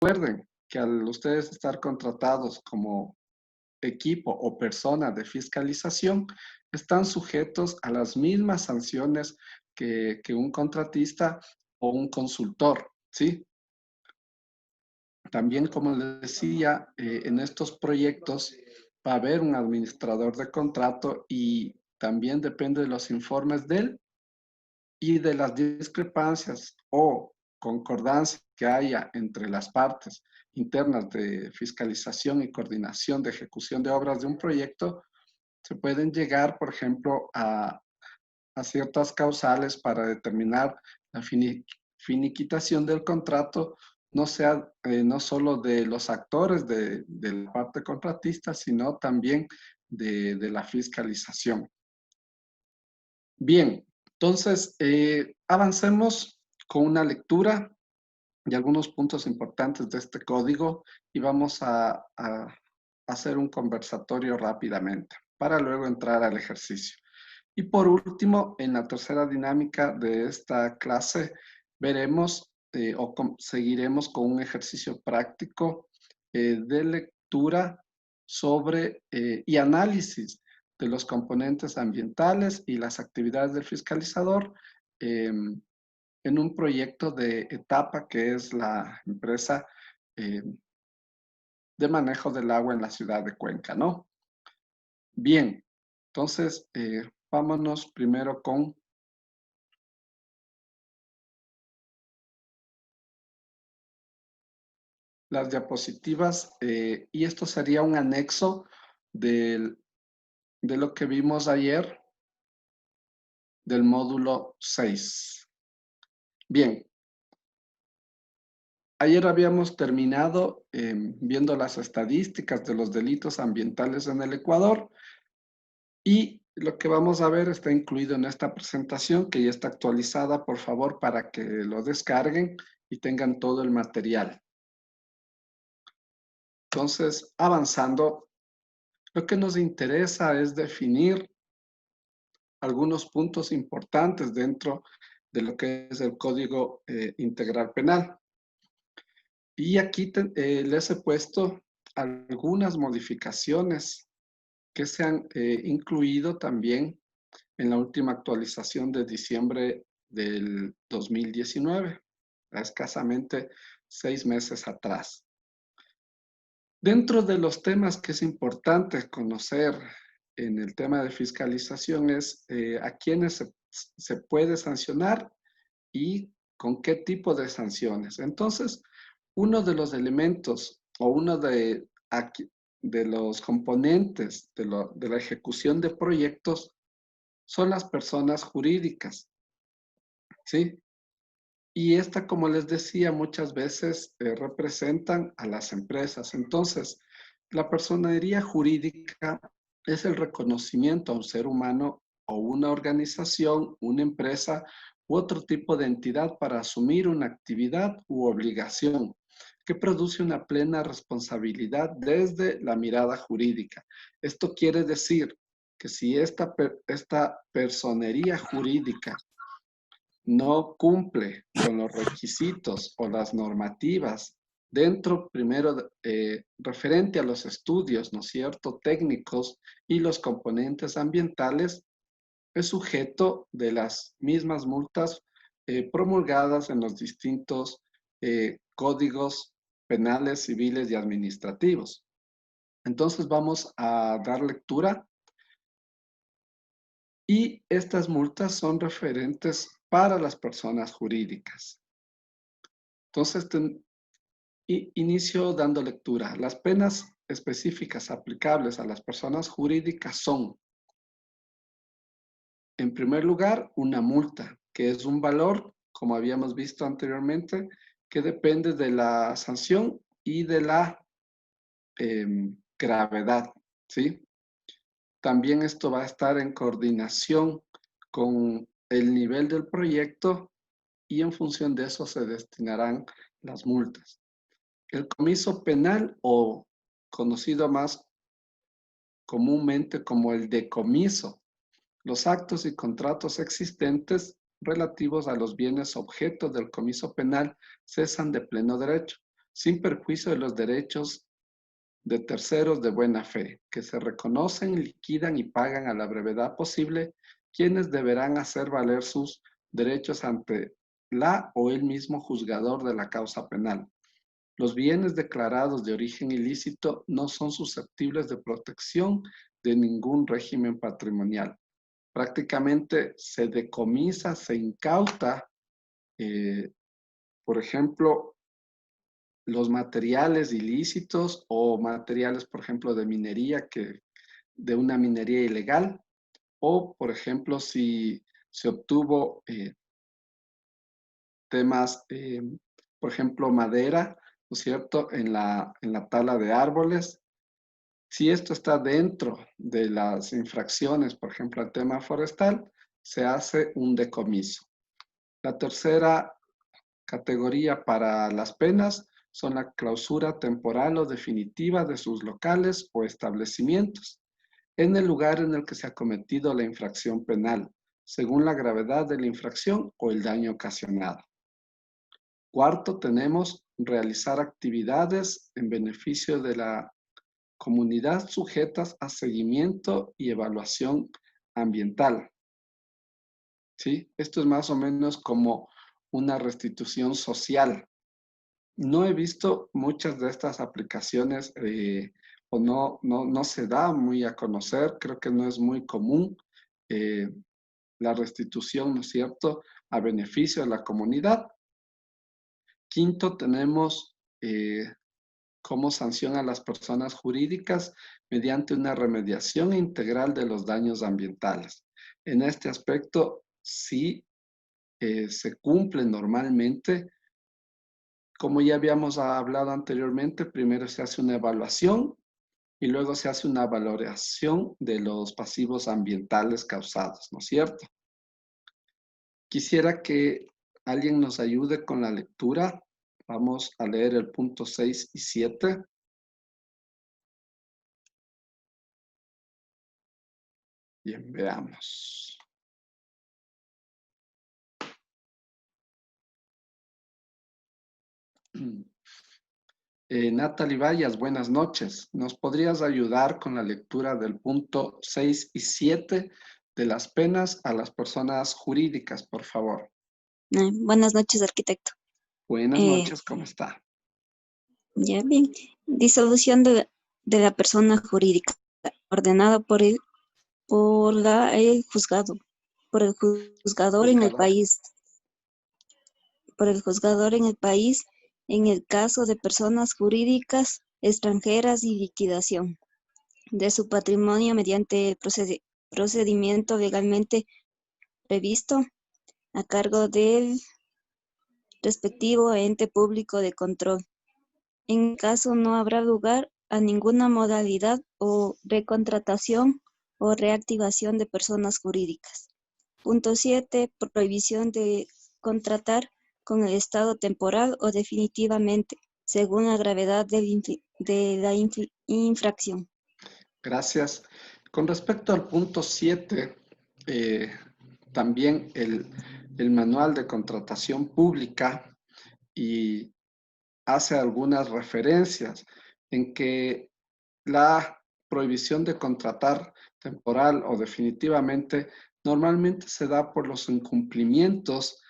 Recuerden que al ustedes estar contratados como equipo o persona de fiscalización, están sujetos a las mismas sanciones que un contratista o un consultor, ¿sí? También, como les decía, en estos proyectos va a haber un administrador de contrato y también depende de los informes de él y de las discrepancias o concordancias que haya entre las partes internas de fiscalización y coordinación de ejecución de obras de un proyecto, se pueden llegar, por ejemplo, a ciertas causales para determinar la finiquitación del contrato, no sea no solo de los actores de la parte contratista, sino también de la fiscalización. Bien, entonces avancemos con una lectura de algunos puntos importantes de este código y vamos a hacer un conversatorio rápidamente para luego entrar al ejercicio. Y por último, en la tercera dinámica de esta clase, veremos seguiremos con un ejercicio práctico de lectura sobre y análisis de los componentes ambientales y las actividades del fiscalizador en un proyecto de etapa que es la empresa eh, de manejo del agua en la ciudad de Cuenca, ¿no? Bien, entonces vámonos primero con las diapositivas y esto sería un anexo de lo que vimos ayer del módulo 6. Bien, ayer habíamos terminado viendo las estadísticas de los delitos ambientales en el Ecuador y lo que vamos a ver está incluido en esta presentación que ya está actualizada, por favor, para que lo descarguen y tengan todo el material. Entonces, avanzando, lo que nos interesa es definir algunos puntos importantes dentro de lo que es el Código Integral Penal. Y aquí les he puesto algunas modificaciones que se han incluido también en la última actualización de diciembre del 2019, escasamente 6 meses atrás. Dentro de los temas que es importante conocer en el tema de fiscalización es a quiénes se puede sancionar y con qué tipo de sanciones. Entonces, uno de los elementos o uno de los componentes de la ejecución de proyectos son las personas jurídicas, ¿sí? Y esta, como les decía, muchas veces representan a las empresas. Entonces, la personería jurídica es el reconocimiento a un ser humano o una organización, una empresa u otro tipo de entidad para asumir una actividad u obligación que produce una plena responsabilidad desde la mirada jurídica. Esto quiere decir que si esta personería jurídica no cumple con los requisitos o las normativas dentro, primero, referente a los estudios, ¿no es cierto?, técnicos y los componentes ambientales, es sujeto de las mismas multas promulgadas en los distintos códigos penales, civiles y administrativos. Entonces vamos a dar lectura y estas multas son referentes para las personas jurídicas. Entonces, inicio dando lectura. Las penas específicas aplicables a las personas jurídicas son, en primer lugar, una multa, que es un valor, como habíamos visto anteriormente, que depende de la sanción y de la gravedad, ¿sí? También esto va a estar en coordinación con el nivel del proyecto y en función de eso se destinarán las multas. El comiso penal, o conocido más comúnmente como el decomiso, los actos y contratos existentes relativos a los bienes objeto del comiso penal cesan de pleno derecho, sin perjuicio de los derechos de terceros de buena fe, que se reconocen, liquidan y pagan a la brevedad posible, quienes deberán hacer valer sus derechos ante la o el mismo juzgador de la causa penal. Los bienes declarados de origen ilícito no son susceptibles de protección de ningún régimen patrimonial. Prácticamente se decomisa, se incauta, por ejemplo, los materiales ilícitos o materiales, por ejemplo, de minería, de una minería ilegal, o, por ejemplo, si se obtuvo temas, por ejemplo, madera, ¿no es cierto?, en la tala de árboles. Si esto está dentro de las infracciones, por ejemplo, al tema forestal, se hace un decomiso. La tercera categoría para las penas son la clausura temporal o definitiva de sus locales o establecimientos en el lugar en el que se ha cometido la infracción penal, según la gravedad de la infracción o el daño ocasionado. Cuarto, tenemos realizar actividades en beneficio de la comunidad sujetas a seguimiento y evaluación ambiental. ¿Sí? Esto es más o menos como una restitución social. No he visto muchas de estas aplicaciones o no se da muy a conocer, creo que no es muy común la restitución, ¿no es cierto?, a beneficio de la comunidad. Quinto, tenemos como sanción a las personas jurídicas mediante una remediación integral de los daños ambientales. En este aspecto, sí se cumple normalmente. Como ya habíamos hablado anteriormente, primero se hace una evaluación y luego se hace una valoración de los pasivos ambientales causados, ¿no es cierto? Quisiera que alguien nos ayude con la lectura. Vamos a leer el punto 6 y 7. Bien, veamos. Natalie Vallas, buenas noches. ¿Nos podrías ayudar con la lectura del punto 6 y 7 de las penas a las personas jurídicas, por favor? Buenas noches, arquitecto. Buenas noches, ¿cómo está? Ya bien. Disolución de la persona jurídica ordenada por el juzgado, por el juzgador en el país, en el caso de personas jurídicas extranjeras y liquidación de su patrimonio mediante procedimiento legalmente previsto a cargo del respectivo ente público de control. En caso no habrá lugar a ninguna modalidad o recontratación o reactivación de personas jurídicas. Punto 7. Prohibición de contratar con el Estado temporal o definitivamente, según la gravedad de la infracción. Gracias. Con respecto al punto 7, también el manual de contratación pública y hace algunas referencias en que la prohibición de contratar temporal o definitivamente normalmente se da por los incumplimientos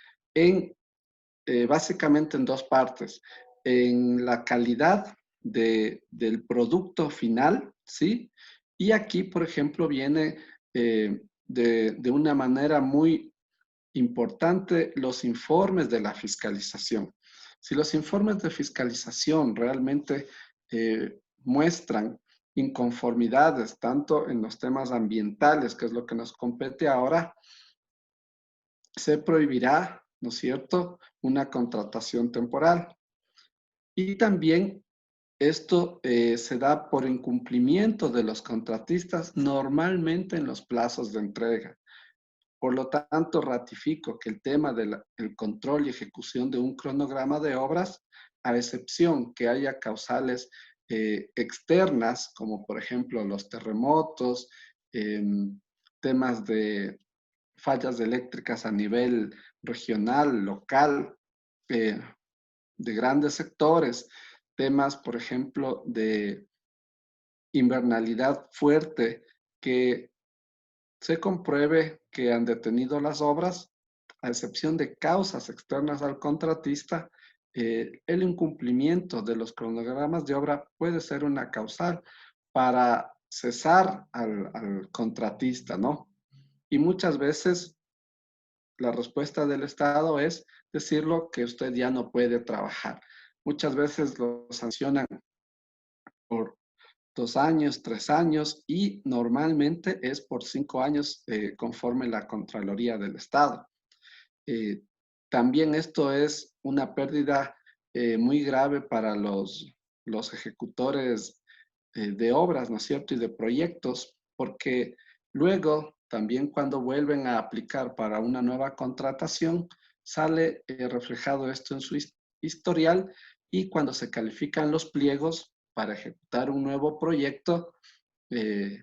básicamente en dos partes, en la calidad del producto final, ¿sí? Y aquí, por ejemplo, viene de una manera muy importante los informes de la fiscalización. Si los informes de fiscalización realmente muestran inconformidades, tanto en los temas ambientales, que es lo que nos compete ahora, se prohibirá, ¿no es cierto?, una contratación temporal. Y también esto se da por incumplimiento de los contratistas normalmente en los plazos de entrega. Por lo tanto, ratifico que el tema del control y ejecución de un cronograma de obras, a excepción que haya causales externas, como por ejemplo los terremotos, temas de fallas eléctricas a nivel regional, local, de grandes sectores, temas, por ejemplo, de invernalidad fuerte, que se compruebe que han detenido las obras, a excepción de causas externas al contratista, el incumplimiento de los cronogramas de obra puede ser una causal para cesar al contratista, ¿no? Y muchas veces la respuesta del Estado es decirlo que usted ya no puede trabajar. Muchas veces lo sancionan por 2 años, 3 años y normalmente es por 5 años conforme la Contraloría del Estado. También esto es una pérdida muy grave para los ejecutores de obras, ¿no es cierto? Y de proyectos, porque luego también cuando vuelven a aplicar para una nueva contratación, sale reflejado esto en su historial y cuando se califican los pliegos para ejecutar un nuevo proyecto, eh,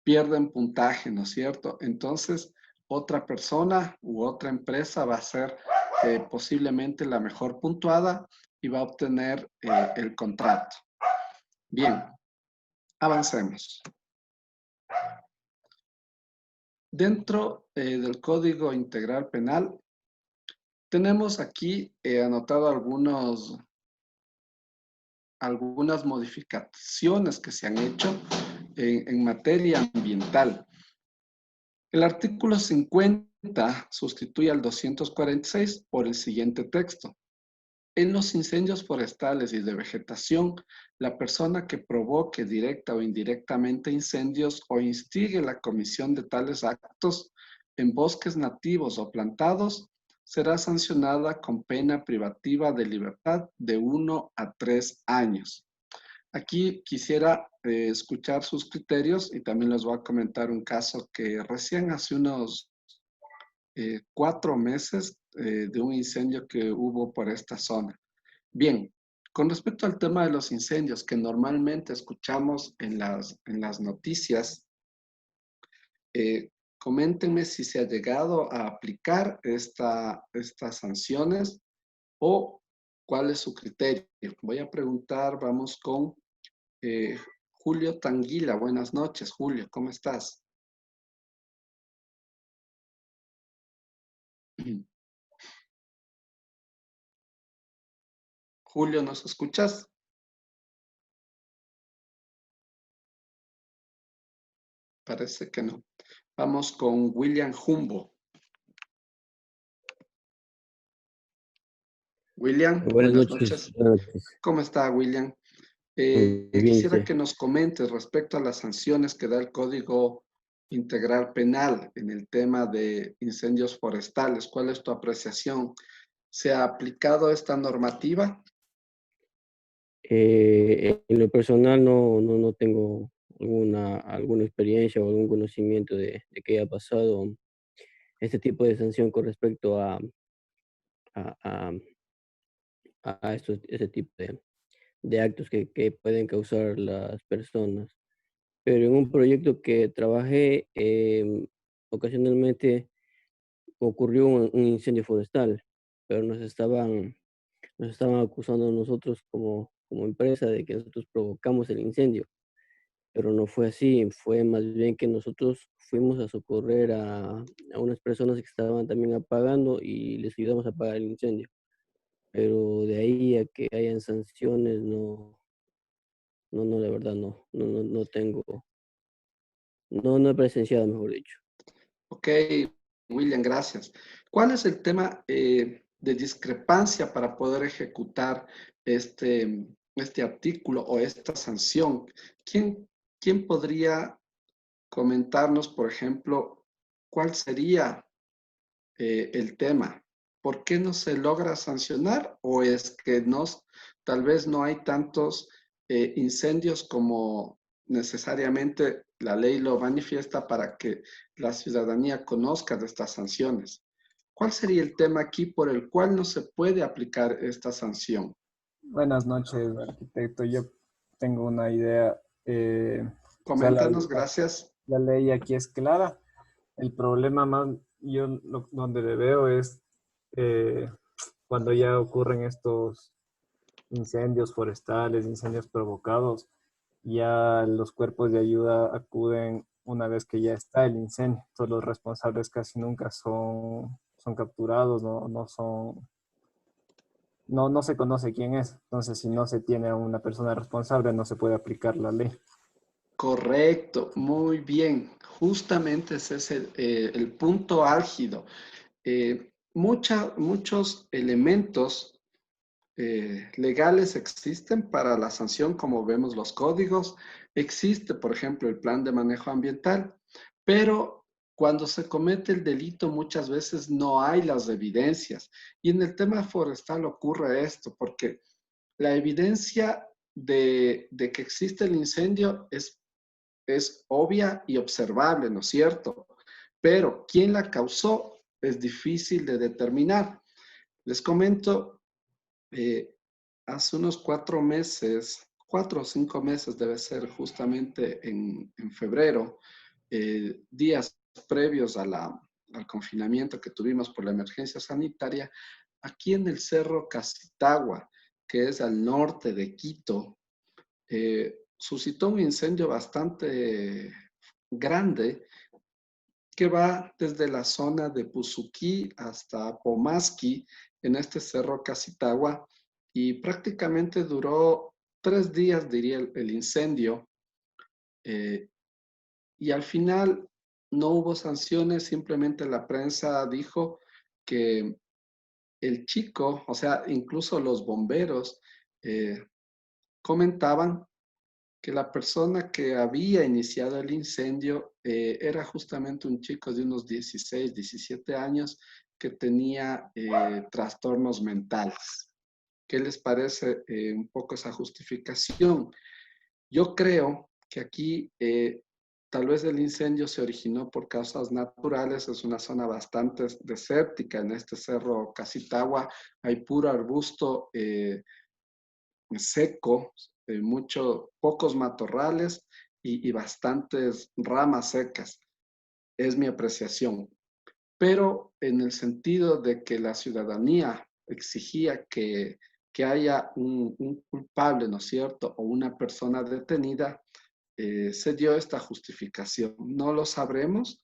pierden puntaje, ¿no es cierto? Entonces, otra persona u otra empresa va a ser posiblemente la mejor puntuada y va a obtener el contrato. Bien, avancemos. Dentro del Código Integral Penal, tenemos aquí anotado algunas modificaciones que se han hecho en materia ambiental. El artículo 50 sustituye al 246 por el siguiente texto. En los incendios forestales y de vegetación, la persona que provoque directa o indirectamente incendios o instigue la comisión de tales actos en bosques nativos o plantados será sancionada con pena privativa de libertad de 1 a 3 años. Aquí quisiera escuchar sus criterios y también les voy a comentar un caso que recién hace unos 4 meses de un incendio que hubo por esta zona. Bien, con respecto al tema de los incendios que normalmente escuchamos en las noticias, coméntenme si se ha llegado a aplicar estas sanciones o cuál es su criterio. Voy a preguntar, vamos con eh, Julio Tanguila. Buenas noches, Julio, ¿cómo estás? Julio, ¿nos escuchas? Parece que no. Vamos con William Jumbo. William, Buenas buenas noches. noches. Buenas noches. ¿Cómo está, William? Muy bien, Quisiera usted. que nos comentes respecto a las sanciones que da el Código Integral Penal en el tema de incendios forestales. ¿Cuál es tu apreciación? ¿Se ha aplicado esta normativa? En lo personal no tengo alguna experiencia o algún conocimiento de que haya pasado este tipo de sanción con respecto a, a, ese tipo de actos que pueden causar las personas. Pero en un proyecto que trabajé, ocasionalmente ocurrió un incendio forestal, pero nos estaban acusando a nosotros como empresa de que nosotros provocamos el incendio, pero no fue así, fue más bien que nosotros fuimos a socorrer a unas personas que estaban también apagando y les ayudamos a apagar el incendio. Pero de ahí a que hayan sanciones, no, la verdad no tengo, no he presenciado, mejor dicho. Ok, William, gracias. ¿Cuál es el tema de discrepancia para poder ejecutar este artículo o esta sanción? ¿Quién podría comentarnos, por ejemplo, cuál sería el tema? ¿Por qué no se logra sancionar? ¿O es que tal vez no hay tantos incendios como necesariamente la ley lo manifiesta para que la ciudadanía conozca de estas sanciones? ¿Cuál sería el tema aquí por el cual no se puede aplicar esta sanción? Buenas noches, arquitecto. Yo tengo una idea. O sea, Coméntanos, gracias. la ley aquí es clara. El problema más, donde le veo es eh, cuando ya ocurren estos incendios forestales, incendios provocados, ya los cuerpos de ayuda acuden una vez que ya está el incendio. Entonces los responsables casi nunca son capturados, no se conoce quién es. Entonces, si no se tiene a una persona responsable, no se puede aplicar la ley. Correcto, muy bien. Justamente ese es el punto álgido. Muchos elementos legales existen para la sanción, como vemos los códigos. Existe, por ejemplo, el plan de manejo ambiental, pero cuando se comete el delito muchas veces no hay las evidencias. Y en el tema forestal ocurre esto, porque la evidencia de que existe el incendio es obvia y observable, ¿no es cierto? Pero quién la causó es difícil de determinar. Les comento, hace unos 4 meses, 4 o 5 meses debe ser justamente en febrero, días previos al confinamiento que tuvimos por la emergencia sanitaria, aquí en el Cerro Casitagua, que es al norte de Quito, suscitó un incendio bastante grande que va desde la zona de Puzuquí hasta Pomasqui, en este cerro Casitagua, y prácticamente duró 3 días, diría el incendio, eh, y al final no hubo sanciones, simplemente la prensa dijo que el chico, o sea, incluso los bomberos comentaban que la persona que había iniciado el incendio era justamente un chico de unos 16, 17 años que tenía trastornos mentales. ¿Qué les parece un poco esa justificación? Yo creo que aquí tal vez el incendio se originó por causas naturales, es una zona bastante desértica en este cerro Casitagua, hay puro arbusto seco, pocos matorrales y bastantes ramas secas. Es mi apreciación. Pero en el sentido de que la ciudadanía exigía que haya un culpable, ¿no es cierto? O una persona detenida, se dio esta justificación. No lo sabremos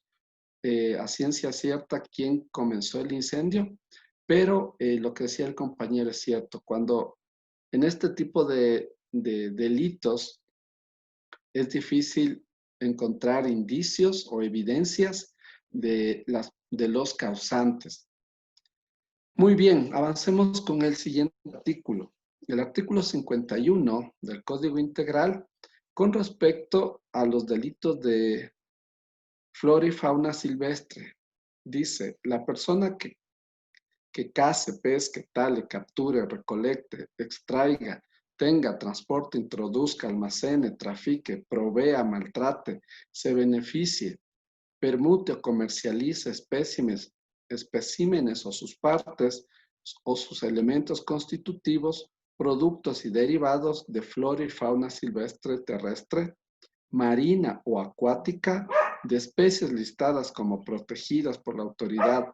a ciencia cierta quién comenzó el incendio, pero lo que decía el compañero es cierto. Cuando en este tipo de delitos es difícil encontrar indicios o evidencias de los causantes. Muy bien, avancemos con el siguiente artículo. El artículo 51 del Código Integral con respecto a los delitos de flora y fauna silvestre. Dice, la persona que case, pesque, tale, capture, recolecte, extraiga, tenga, transporte, introduzca, almacene, trafique, provea, maltrate, se beneficie, permute o comercialice especímenes o sus partes o sus elementos constitutivos, productos y derivados de flora y fauna silvestre terrestre, marina o acuática, de especies listadas como protegidas por la autoridad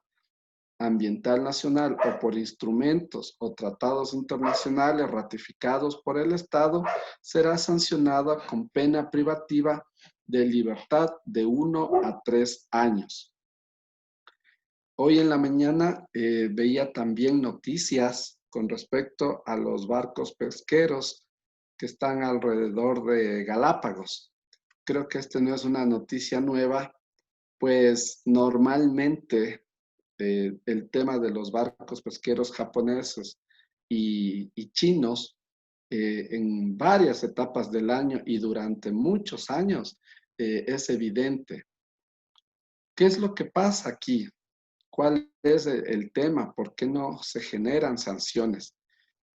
ambiental nacional o por instrumentos o tratados internacionales ratificados por el Estado, será sancionada con pena privativa de libertad de 1 a 3 años. Hoy en la mañana veía también noticias con respecto a los barcos pesqueros que están alrededor de Galápagos. Creo que esta no es una noticia nueva, pues normalmente el tema de los barcos pesqueros japoneses y chinos en varias etapas del año y durante muchos años es evidente. ¿Qué es lo que pasa aquí? ¿Cuál es el tema? ¿Por qué no se generan sanciones?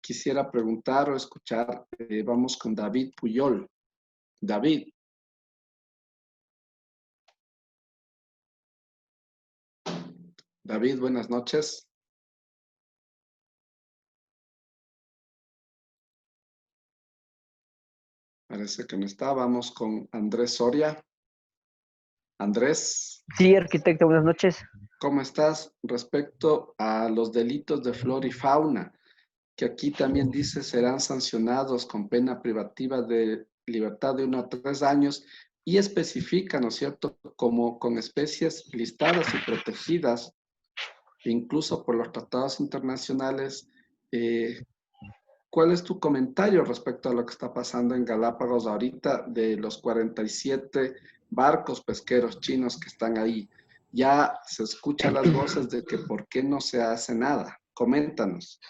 Quisiera preguntar o escuchar, vamos con David Puyol. David. David, buenas noches. Parece que no está. Vamos con Andrés Soria. Andrés. Sí, arquitecto, buenas noches. ¿Cómo estás respecto a los delitos de flora y fauna? que aquí también dice serán sancionados con pena privativa de libertad de 1 a 3 años y especifica, ¿no es cierto?, como con especies listadas y protegidas, incluso por los tratados internacionales. ¿Cuál es tu comentario respecto a lo que está pasando en Galápagos ahorita de los 47 barcos pesqueros chinos que están ahí? Ya se escuchan las voces de que por qué no se hace nada. Coméntanos.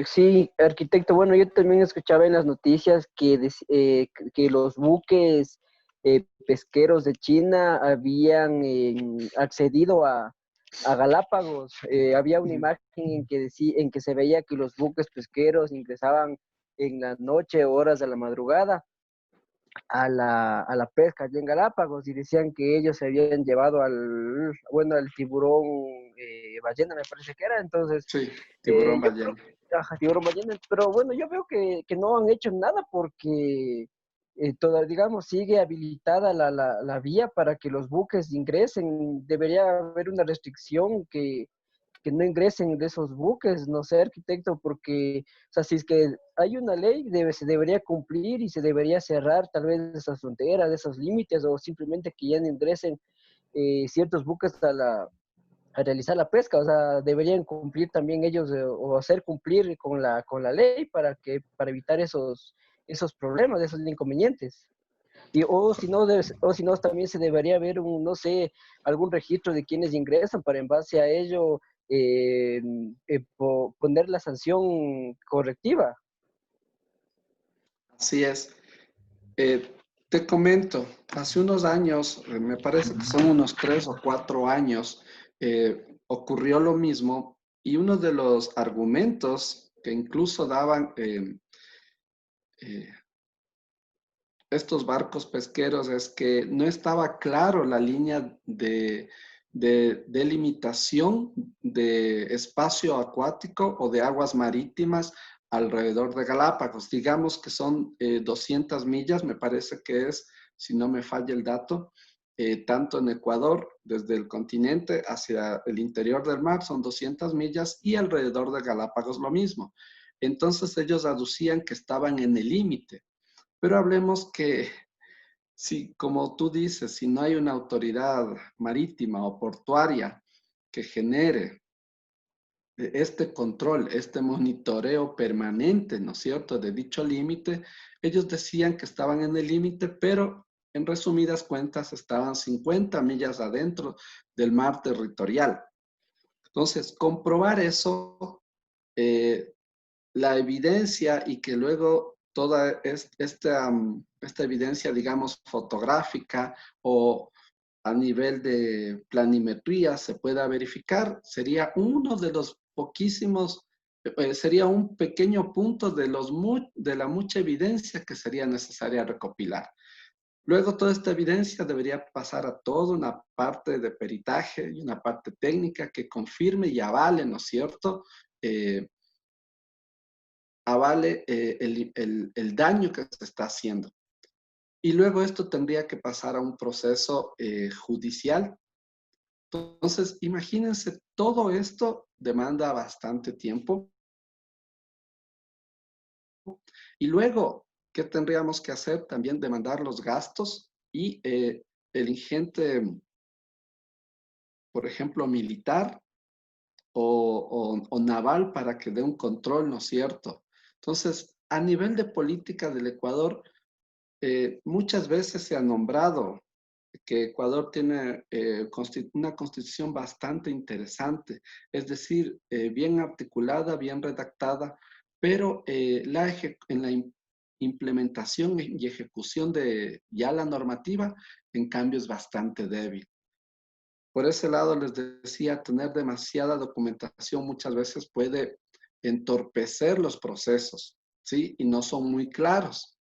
Sí, arquitecto, bueno, yo también escuchaba en las noticias que los buques pesqueros de China habían accedido a Galápagos. Había una imagen en que se veía que los buques pesqueros ingresaban en la noche, horas de la madrugada, a la pesca allí en Galápagos, y decían que ellos se habían llevado al tiburón ballena, me parece que era. Entonces, Sí, tiburón yo creo ballena. ajá, tiburón ballena, pero bueno, yo veo que no han hecho nada porque digamos, sigue habilitada la vía para que los buques ingresen. Debería haber una restricción que no ingresen de esos buques, no sé, arquitecto, porque, o sea, si es que hay una ley, se debería cumplir y se debería cerrar tal vez esas fronteras, esos límites, o simplemente que ya no ingresen ciertos buques a realizar la pesca. O sea, deberían cumplir también ellos o hacer cumplir con la ley para evitar esos problemas, esos inconvenientes. O si no, también se debería haber no sé, algún registro de quienes ingresan para en base a ello poner la sanción correctiva. Así es. Te comento, hace unos años, me parece que son unos 3 o 4 años, ocurrió lo mismo y uno de los argumentos que incluso daban eh, estos barcos pesqueros es que no estaba claro la línea de delimitación de espacio acuático o de aguas marítimas alrededor de Galápagos. Digamos que son 200 millas, me parece que es, si no me falla el dato, tanto en Ecuador, desde el continente hacia el interior del mar, son 200 millas y alrededor de Galápagos lo mismo. Entonces ellos aducían que estaban en el límite. Pero hablemos que, si, como tú dices, si no hay una autoridad marítima o portuaria que genere este control, este monitoreo permanente, ¿no es cierto?, de dicho límite, ellos decían que estaban en el límite, pero en resumidas cuentas estaban 50 millas adentro del mar territorial. Entonces, comprobar eso, la evidencia y que luego toda esta evidencia, digamos, fotográfica o a nivel de planimetría se pueda verificar, sería uno de los poquísimos, sería un pequeño punto de la mucha evidencia que sería necesaria recopilar. Luego, toda esta evidencia debería pasar a toda una parte de peritaje y una parte técnica que confirme y avale, ¿no es cierto?, avale el daño que se está haciendo. Y luego esto tendría que pasar a un proceso judicial. Entonces, imagínense, todo esto demanda bastante tiempo. Y luego, ¿qué tendríamos que hacer? También demandar los gastos y el ingente, por ejemplo, militar o naval para que dé un control, ¿no es cierto? Entonces, a nivel de política del Ecuador, muchas veces se ha nombrado que Ecuador tiene una constitución bastante interesante, es decir, bien articulada, bien redactada, pero en la implementación y ejecución de ya la normativa, en cambio, es bastante débil. Por ese lado, les decía, tener demasiada documentación muchas veces puede entorpecer los procesos, ¿sí? Y no son muy claros.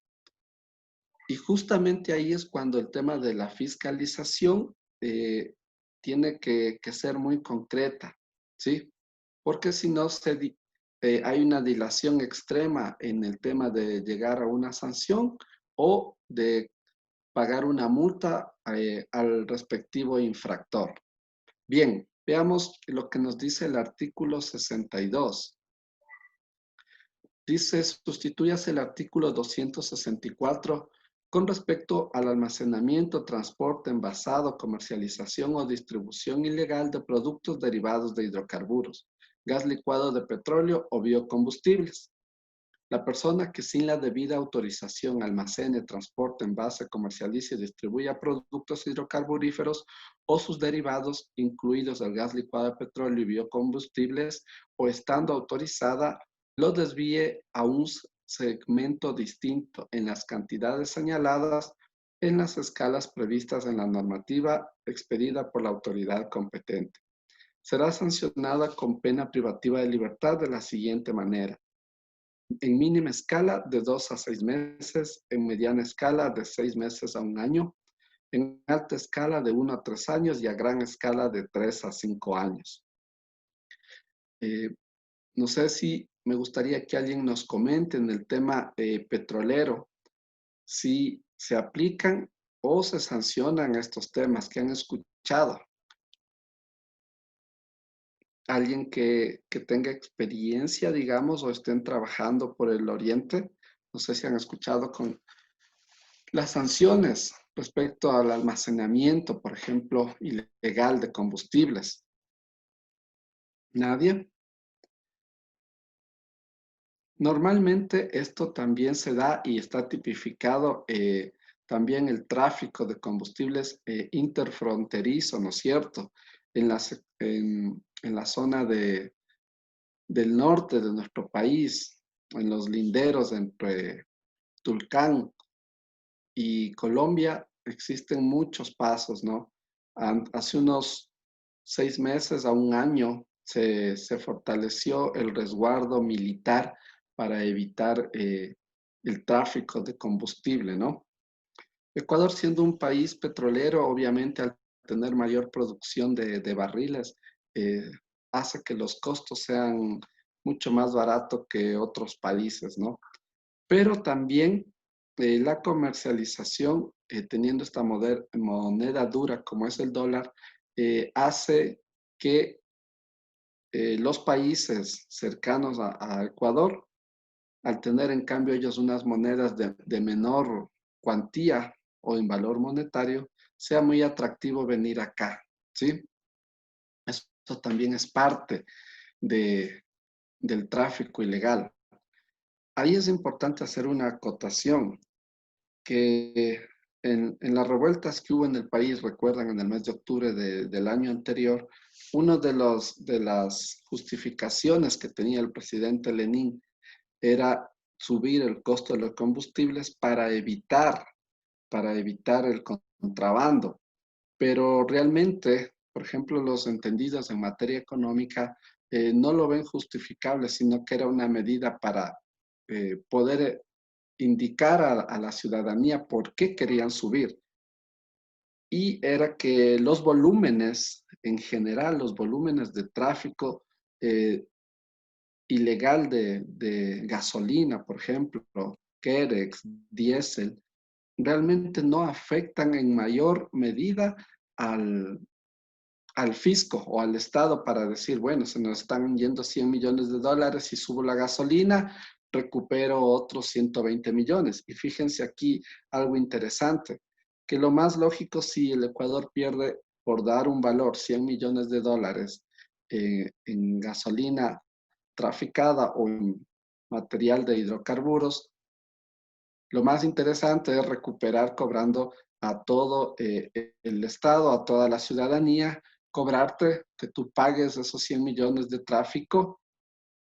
Y justamente ahí es cuando el tema de la fiscalización tiene que ser muy concreta, ¿sí? Porque si no, hay una dilación extrema en el tema de llegar a una sanción o de pagar una multa al respectivo infractor. Bien, veamos lo que nos dice el artículo 62. Dice, sustituyas el artículo 264 con respecto al almacenamiento, transporte, envasado, comercialización o distribución ilegal de productos derivados de hidrocarburos, gas licuado de petróleo o biocombustibles. La persona que sin la debida autorización almacene, transporte, envase, comercialice y distribuya productos hidrocarburíferos o sus derivados, incluidos el gas licuado de petróleo y biocombustibles, o estando autorizada, lo desvíe a un segmento distinto en las cantidades señaladas en las escalas previstas en la normativa expedida por la autoridad competente. Será sancionada con pena privativa de libertad de la siguiente manera: en mínima escala de 2 a 6 meses, en mediana escala de 6 meses a 1 año, en alta escala de 1 a 3 años y a gran escala de 3 a 5 años. No sé si me gustaría que alguien nos comente en el tema petrolero, si se aplican o se sancionan estos temas que han escuchado. Alguien que tenga experiencia, digamos, o estén trabajando por el oriente. No sé si han escuchado con las sanciones respecto al almacenamiento, por ejemplo, ilegal de combustibles. ¿Nadie? Normalmente esto también se da y está tipificado también el tráfico de combustibles interfronterizo, ¿no es cierto? En la zona del norte de nuestro país, en los linderos entre Tulcán y Colombia, existen muchos pasos, ¿no? Hace unos 6 meses a 1 año se fortaleció el resguardo militar para evitar el tráfico de combustible, ¿no? Ecuador, siendo un país petrolero, obviamente al tener mayor producción de barriles, hace que los costos sean mucho más baratos que otros países, ¿no? Pero también la comercialización, teniendo esta moneda dura como es el dólar, hace que los países cercanos a Ecuador, al tener en cambio ellos unas monedas de menor cuantía o en valor monetario, sea muy atractivo venir acá, ¿sí? Esto también es parte del tráfico ilegal. Ahí es importante hacer una acotación, que en las revueltas que hubo en el país, recuerdan, en el mes de octubre del año anterior, una de las justificaciones que tenía el presidente Lenin era subir el costo de los combustibles para evitar el contrabando. Pero realmente, por ejemplo, los entendidos en materia económica no lo ven justificable, sino que era una medida para poder indicar a la ciudadanía por qué querían subir. Y era que los volúmenes, en general, los volúmenes de tráfico ilegal de gasolina, por ejemplo, Querex, diésel, realmente no afectan en mayor medida al fisco o al Estado para decir, bueno, se nos están yendo 100 millones de dólares y subo la gasolina, recupero otros 120 millones. Y fíjense aquí algo interesante, que lo más lógico, si el Ecuador pierde por dar un valor 100 millones de dólares en gasolina traficada o en material de hidrocarburos, lo más interesante es recuperar cobrando a todo el Estado, a toda la ciudadanía, cobrarte que tú pagues esos 100 millones de tráfico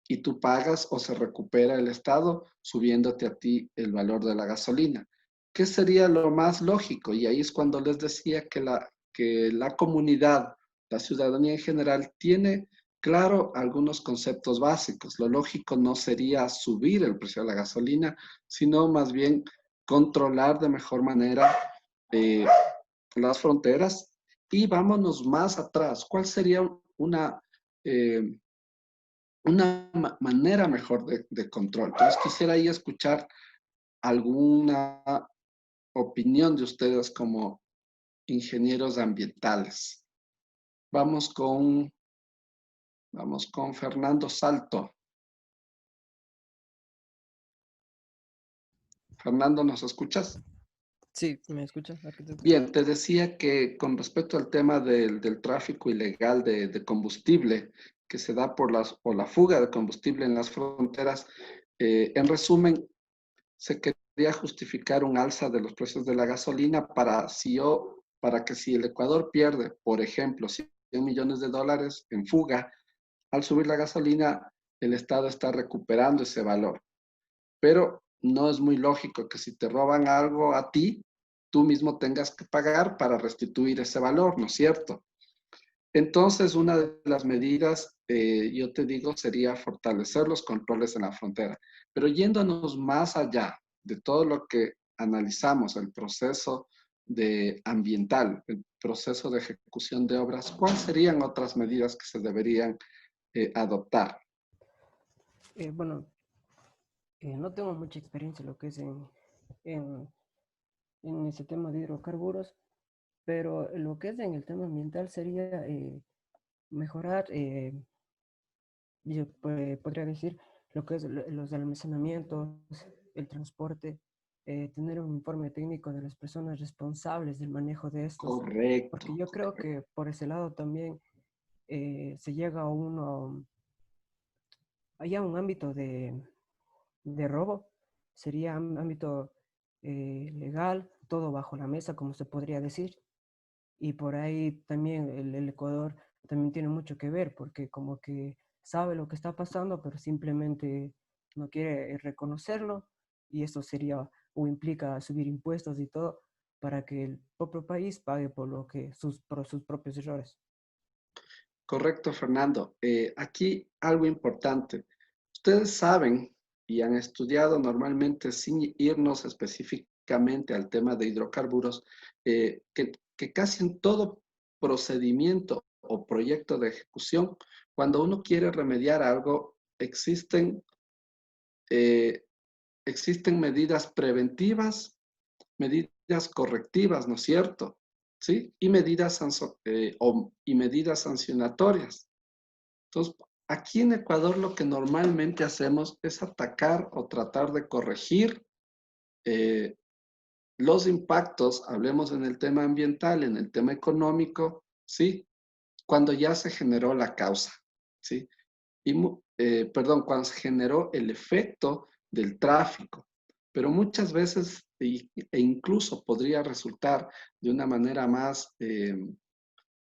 y tú pagas o se recupera el Estado subiéndote a ti el valor de la gasolina. ¿Qué sería lo más lógico? Y ahí es cuando les decía que la comunidad, la ciudadanía en general, tiene claro algunos conceptos básicos. Lo lógico no sería subir el precio de la gasolina, sino más bien controlar de mejor manera las fronteras. Y vámonos más atrás. ¿Cuál sería eh, una manera mejor de control? Entonces quisiera ahí escuchar alguna opinión de ustedes como ingenieros ambientales. Vamos con Fernando Salto. Fernando, ¿nos escuchas? Sí, ¿me escuchas? Aquí te escucho. Bien, te decía que con respecto al tema del tráfico ilegal de combustible que se da por la fuga de combustible en las fronteras, en resumen, se quería justificar un alza de los precios de la gasolina para que si el Ecuador pierde, por ejemplo, 100 millones de dólares en fuga, al subir la gasolina, el Estado está recuperando ese valor. Pero no es muy lógico que si te roban algo a ti, tú mismo tengas que pagar para restituir ese valor, ¿no es cierto? Entonces, una de las medidas, yo te digo, sería fortalecer los controles en la frontera. Pero yéndonos más allá de todo lo que analizamos, el proceso ambiental, el proceso de ejecución de obras, ¿cuáles serían otras medidas que se deberían adoptar? Bueno, no tengo mucha experiencia en lo que es en, en ese tema de hidrocarburos, pero lo que es en el tema ambiental sería mejorar, yo podría decir, lo que es los almacenamientos, el transporte, tener un informe técnico de las personas responsables del manejo de estos, porque Correcto. yo creo que por ese lado también se llega a allá un ámbito de robo, sería ámbito legal, todo bajo la mesa, como se podría decir. Y por ahí también el Ecuador también tiene mucho que ver, porque como que sabe lo que está pasando, pero simplemente no quiere reconocerlo, y eso sería o implica subir impuestos y todo para que el propio país pague por sus propios errores. Correcto, Fernando. Aquí algo importante. Ustedes saben y han estudiado normalmente sin irnos específicamente al tema de hidrocarburos, que casi en todo procedimiento o proyecto de ejecución, cuando uno quiere remediar algo, eh, existen medidas preventivas, medidas correctivas, ¿no es cierto? ¿Sí? Y medidas sancionatorias. Entonces, aquí en Ecuador lo que normalmente hacemos es atacar o tratar de corregir eh, los impactos, hablemos en el tema ambiental, en el tema económico, ¿sí? Cuando ya se generó la causa, ¿sí? Perdón, cuando se generó el efecto del tráfico. Pero muchas veces, e incluso podría resultar de una manera más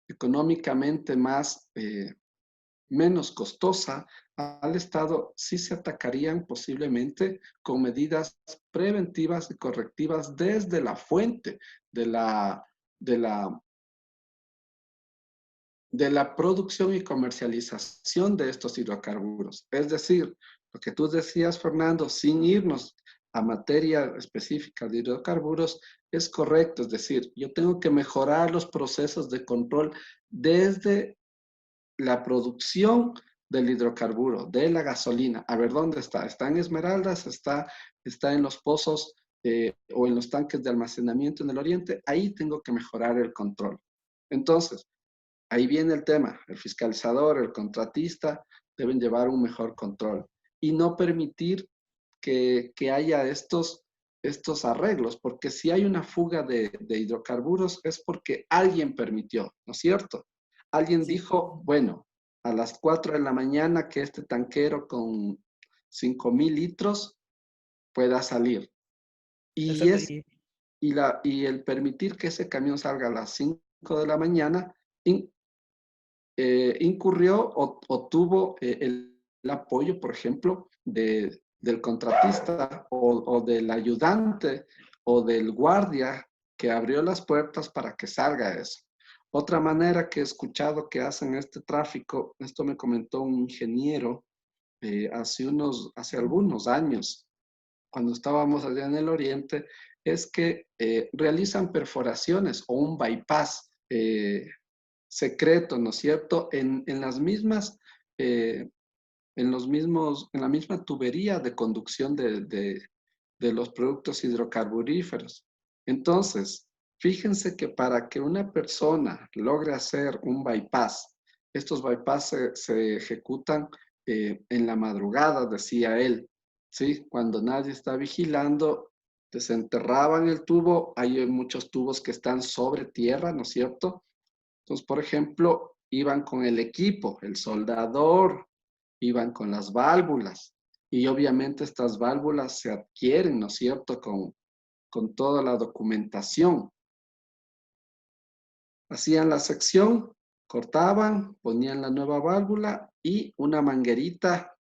económicamente más menos costosa, al Estado sí se atacarían posiblemente con medidas preventivas y correctivas desde la fuente de de la, de la producción y comercialización de estos hidrocarburos. Es decir, lo que tú decías, Fernando, sin irnos a materia específica de hidrocarburos, es correcto. Es decir, yo tengo que mejorar los procesos de control desde la producción del hidrocarburo, de la gasolina. A ver, ¿dónde está? ¿Está en Esmeraldas? ¿Está en los pozos o en los tanques de almacenamiento en el oriente? Ahí tengo que mejorar el control. Entonces, ahí viene el tema. El fiscalizador, el contratista deben llevar un mejor control y no permitir que haya estos arreglos, porque si hay una fuga de hidrocarburos es porque alguien permitió, ¿no es cierto? Alguien Sí, dijo, bueno, a las 4 de la mañana que este tanquero con 5,000 litros pueda salir. Y, exacto. es, y el permitir que ese camión salga a las 5 de la mañana incurrió o tuvo el apoyo, por ejemplo, del contratista o del ayudante o del guardia que abrió las puertas para que salga eso. Otra manera que he escuchado que hacen este tráfico, esto me comentó un ingeniero hace algunos años, cuando estábamos allá en el oriente, es que realizan perforaciones o un bypass secreto, ¿no es cierto? En las mismas, eh, en la misma tubería de conducción de los productos hidrocarburíferos. Entonces, fíjense que para que una persona logre hacer un bypass, estos bypass se ejecutan en la madrugada, decía él, ¿sí? Cuando nadie está vigilando, desenterraban el tubo. Hay muchos tubos que están sobre tierra, ¿no es cierto? Entonces, por ejemplo, iban con el equipo, el soldador, iban con las válvulas. Y obviamente estas válvulas se adquieren, ¿no es cierto?, con toda la documentación. Hacían la sección, cortaban, ponían la nueva válvula y una manguerita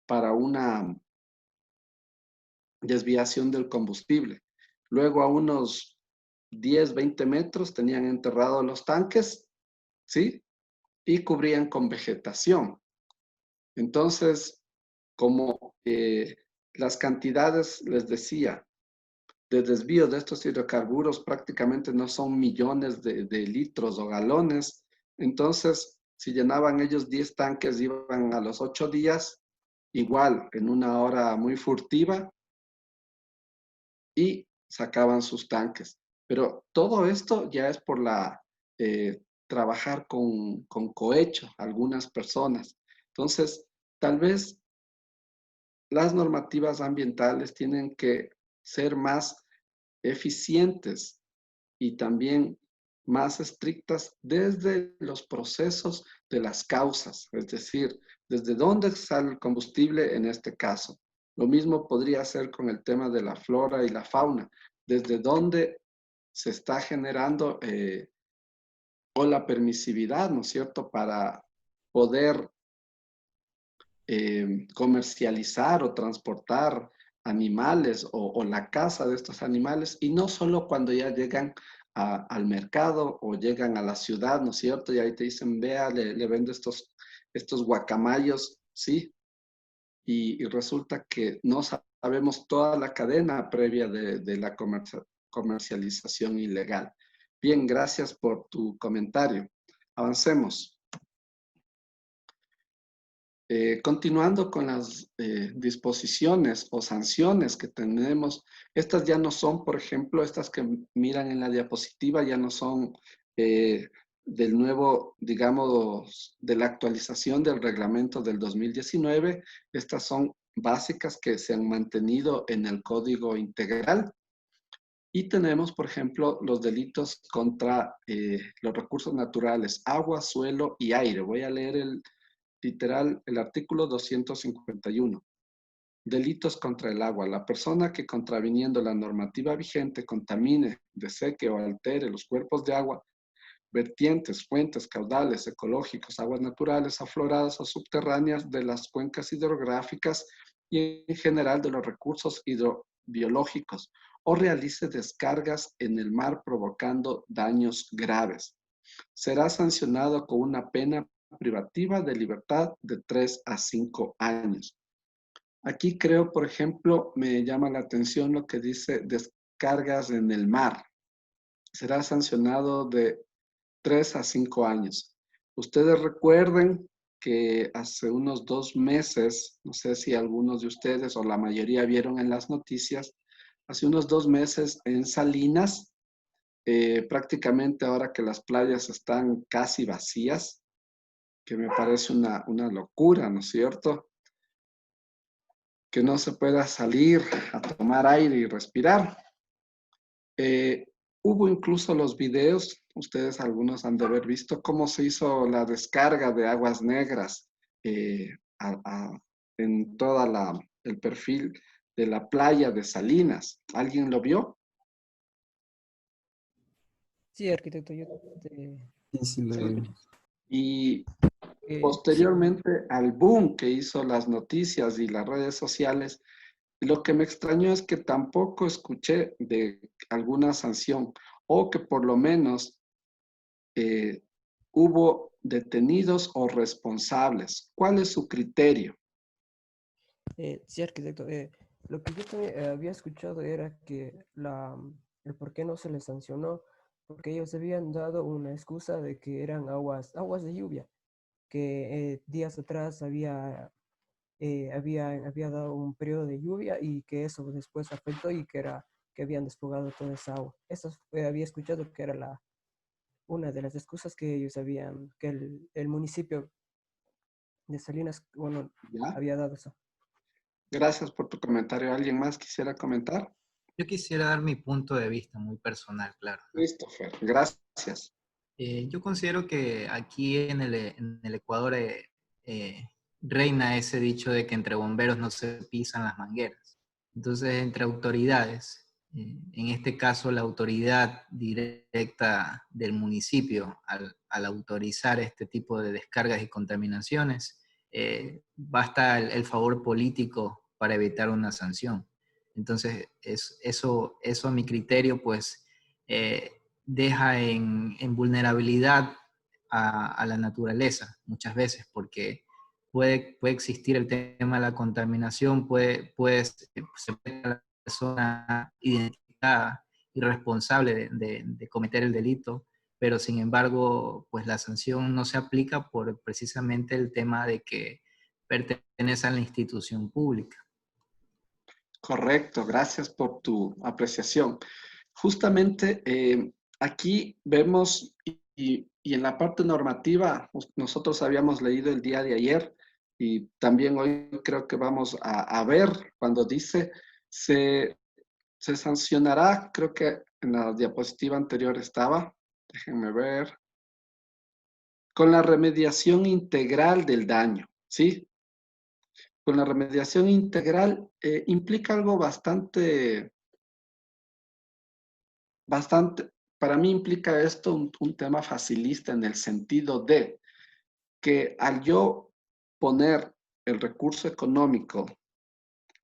para una desviación del combustible. Luego a unos 10, 20 metros tenían enterrados los tanques, ¿sí? Y cubrían con vegetación. Entonces, como las cantidades, les decía, de desvío de estos hidrocarburos prácticamente no son millones de litros o galones. Entonces, si llenaban ellos 10 tanques, iban a los 8 días, igual, en una hora muy furtiva, y sacaban sus tanques. Pero todo esto ya es por trabajar con cohecho, algunas personas. Entonces, tal vez las normativas ambientales tienen que ser más eficientes y también más estrictas desde los procesos de las causas, es decir, desde dónde sale el combustible en este caso. Lo mismo podría ser con el tema de la flora y la fauna, desde dónde se está generando o la permisividad, ¿no es cierto?, para poder comercializar o transportar animales o la caza de estos animales, y no solo cuando ya llegan al mercado o llegan a la ciudad, ¿no es cierto? Y ahí te dicen, vea, le vendo estos guacamayos, ¿sí? Y resulta que no sabemos toda la cadena previa de la comercialización ilegal. Bien, gracias por tu comentario. Avancemos. Continuando con las disposiciones o sanciones que tenemos, estas ya no son, por ejemplo, estas que miran en la diapositiva, ya no son del nuevo, digamos, de la actualización del reglamento del 2019. Estas son básicas que se han mantenido en el Código Integral. Y tenemos, por ejemplo, los delitos contra los recursos naturales, agua, suelo y aire. Voy a leer literal, el artículo 251. Delitos contra el agua. La persona que contraviniendo la normativa vigente contamine, deseque o altere los cuerpos de agua, vertientes, fuentes, caudales ecológicos, aguas naturales, afloradas o subterráneas de las cuencas hidrográficas y en general de los recursos hidrobiológicos, o realice descargas en el mar provocando daños graves, será sancionado con una pena privativa de libertad de 3 a 5 años. Aquí creo, por ejemplo, me llama la atención lo que dice descargas en el mar. Será sancionado de 3 a 5 años. Ustedes recuerden que hace unos 2 meses, no sé si algunos de ustedes o la mayoría vieron en las noticias, hace unos 2 meses en Salinas, prácticamente ahora que las playas están casi vacías, que me parece una locura, ¿no es cierto? Que no se pueda salir a tomar aire y respirar. Hubo incluso los videos, ustedes algunos han de haber visto cómo se hizo la descarga de aguas negras en toda el perfil de la playa de Salinas. ¿Alguien lo vio? Sí, arquitecto, Sí, sí, lo vi. Y sí, posteriormente al boom que hizo las noticias y las redes sociales, lo que me extrañó es que tampoco escuché de alguna sanción o que por lo menos hubo detenidos o responsables. ¿Cuál es su criterio? sí, arquitecto. Lo que yo también había escuchado era que el por qué no se les sancionó, porque ellos habían dado una excusa de que eran aguas de lluvia, que días atrás había dado un periodo de lluvia y que eso después afectó y que habían desfogado toda esa agua. Eso había escuchado que era una de las excusas que ellos que el municipio de Salinas, bueno, ¿Ya? había dado eso. Gracias por tu comentario. ¿Alguien más quisiera comentar? Yo quisiera dar mi punto de vista muy personal, claro, ¿no? Christopher, gracias. Yo considero que aquí en el Ecuador eh, reina ese dicho de que entre bomberos no se pisan las mangueras. Entonces, entre autoridades, en este caso la autoridad directa del municipio, al autorizar este tipo de descargas y contaminaciones, basta el favor político para evitar una sanción. Entonces, eso a mi criterio, pues, deja en vulnerabilidad a la naturaleza muchas veces, porque puede existir el tema de la contaminación, se puede la persona identificada y responsable de cometer el delito, pero sin embargo, pues la sanción no se aplica por precisamente el tema de que pertenece a la institución pública. Correcto, gracias por tu apreciación. Justamente aquí vemos, y en la parte normativa, nosotros habíamos leído el día de ayer, y también hoy creo que vamos a ver cuando dice, se sancionará, creo que en la diapositiva anterior estaba, déjenme ver, con la remediación integral del daño, ¿sí? Con la remediación integral implica algo bastante, para mí implica esto un tema facilista en el sentido de que al yo poner el recurso económico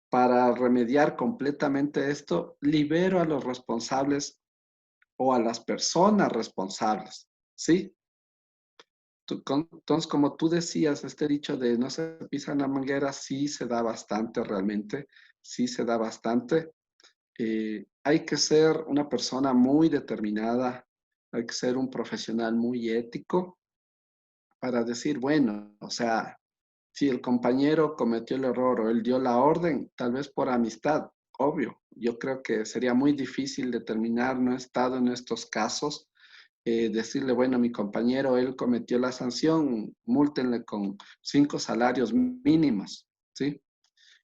para remediar completamente esto, libero a los responsables o a las personas responsables, ¿sí? Entonces, como tú decías, este dicho de no se pisan la manguera, sí se da bastante realmente, sí se da bastante. Hay que ser una persona muy determinada, hay que ser un profesional muy ético para decir, bueno, o sea, si el compañero cometió el error o él dio la orden, tal vez por amistad, obvio. Yo creo que sería muy difícil determinar, no he estado en estos casos, decirle, bueno, mi compañero, él cometió la sanción, múltenle con 5 salarios mínimos, ¿sí?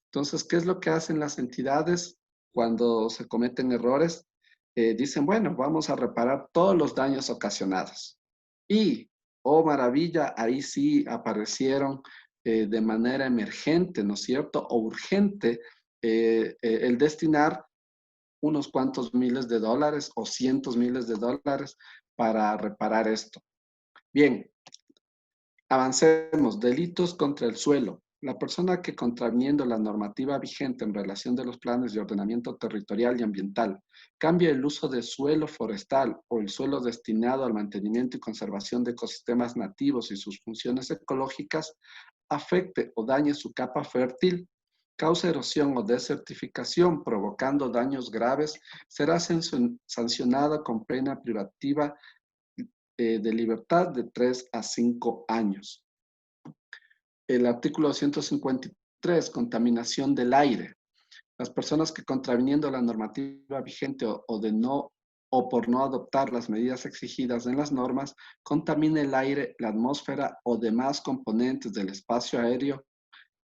Entonces, ¿qué es lo que hacen las entidades cuando se cometen errores? Dicen, bueno, vamos a reparar todos los daños ocasionados. Y, oh maravilla, ahí sí aparecieron de manera emergente, ¿no es cierto? O urgente el destinar unos cuantos miles de dólares o cientos miles de dólares para reparar esto. Bien, avancemos. Delitos contra el suelo. La persona que contraviniendo la normativa vigente en relación de los planes de ordenamiento territorial y ambiental cambia el uso de suelo forestal o el suelo destinado al mantenimiento y conservación de ecosistemas nativos y sus funciones ecológicas, afecte o dañe su capa fértil, causa erosión o desertificación provocando daños graves, será sancionada con pena privativa de libertad de 3 a 5 años. El artículo 153, contaminación del aire. Las personas que contraviniendo la normativa vigente o por no adoptar las medidas exigidas en las normas, contamina el aire, la atmósfera o demás componentes del espacio aéreo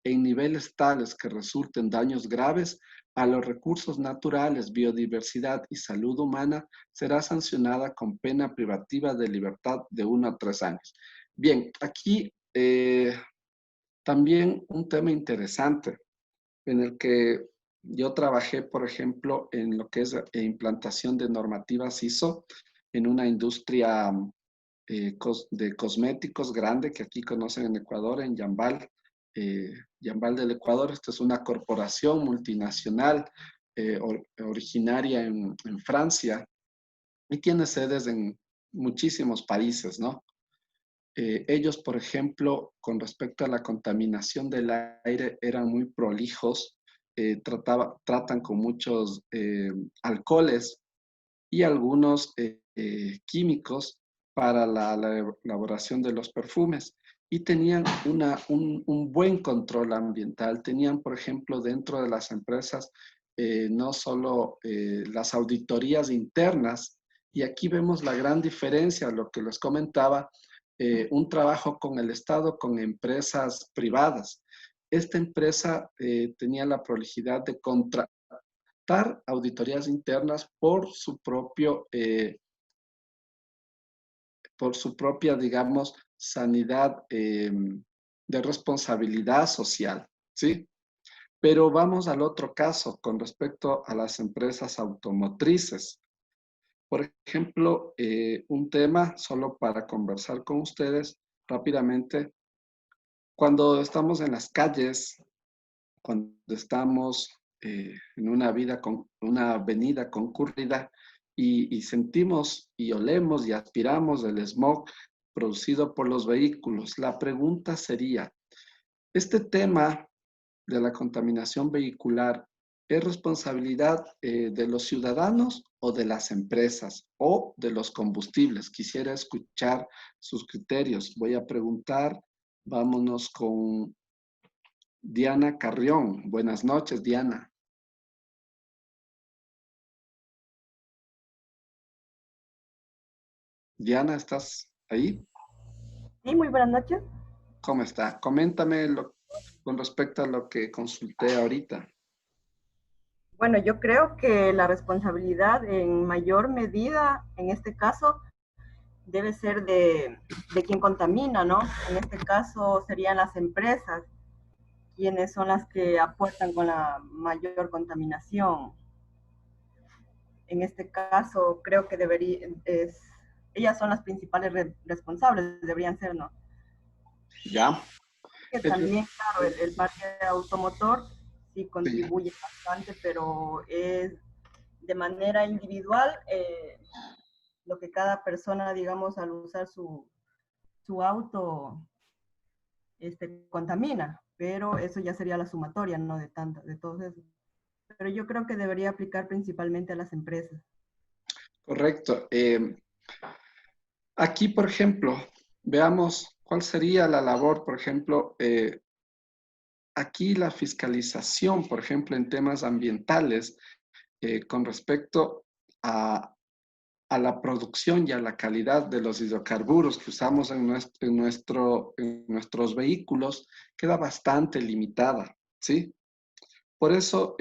en niveles tales que resulten daños graves a los recursos naturales, biodiversidad y salud humana, será sancionada con pena privativa de libertad de 1 a 3 años. Bien, aquí también un tema interesante en el que yo trabajé, por ejemplo, en lo que es implantación de normativas ISO en una industria de cosméticos grande que aquí conocen en Ecuador, en Yambal, Yambal del Ecuador. Esta es una corporación multinacional originaria en Francia y tiene sedes en muchísimos países, ¿no? Ellos, por ejemplo, con respecto a la contaminación del aire, eran muy prolijos, tratan con muchos alcoholes y algunos químicos para la elaboración de los perfumes. Y tenían un buen control ambiental. Tenían, por ejemplo, dentro de las empresas, no solo las auditorías internas, y aquí vemos la gran diferencia, lo que les comentaba, un trabajo con el Estado, con empresas privadas. Esta empresa tenía la prolijidad ejecutar auditorías internas por su propia, digamos, sanidad de responsabilidad social, ¿sí? Pero vamos al otro caso con respecto a las empresas automotrices. Por ejemplo, un tema solo para conversar con ustedes rápidamente. Cuando estamos en las calles, cuando estamos en una avenida concurrida y sentimos y olemos y aspiramos el smog producido por los vehículos, la pregunta sería, ¿este tema de la contaminación vehicular es responsabilidad de los ciudadanos o de las empresas o de los combustibles? Quisiera escuchar sus criterios. Voy a preguntar, vámonos con Diana Carrión. Buenas noches, Diana. Diana, ¿estás ahí? Sí, muy buenas noches. ¿Cómo está? Coméntame con respecto a lo que consulté ahorita. Bueno, yo creo que la responsabilidad en mayor medida, en este caso, debe ser de quien contamina, ¿no? En este caso serían las empresas, quienes son las que aportan con la mayor contaminación. En este caso, creo que ellas son las principales responsables, deberían ser, ¿no? Ya. Que también, claro, el parque automotor sí Sí. contribuye bastante, pero es de manera individual lo que cada persona, digamos, al usar su auto, contamina, pero eso ya sería la sumatoria, ¿no? De todos esos. Pero yo creo que debería aplicar principalmente a las empresas. Correcto. Aquí, por ejemplo, veamos cuál sería la labor, por ejemplo, aquí la fiscalización, por ejemplo, en temas ambientales, con respecto a la producción y a la calidad de los hidrocarburos que usamos en nuestros vehículos, queda bastante limitada, ¿sí? Por eso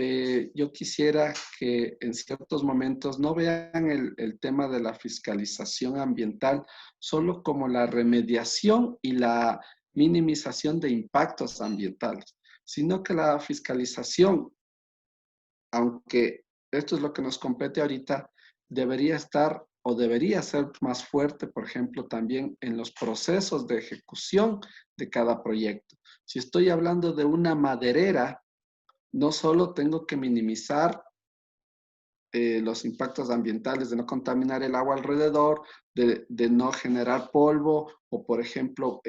yo quisiera que en ciertos momentos no vean el tema de la fiscalización ambiental solo como la remediación y la minimización de impactos ambientales, sino que la fiscalización, aunque esto es lo que nos compete ahorita, debería estar o debería ser más fuerte, por ejemplo, también en los procesos de ejecución de cada proyecto. Si estoy hablando de una maderera, no solo tengo que minimizar los impactos ambientales de no contaminar el agua alrededor, de no generar polvo o, por ejemplo,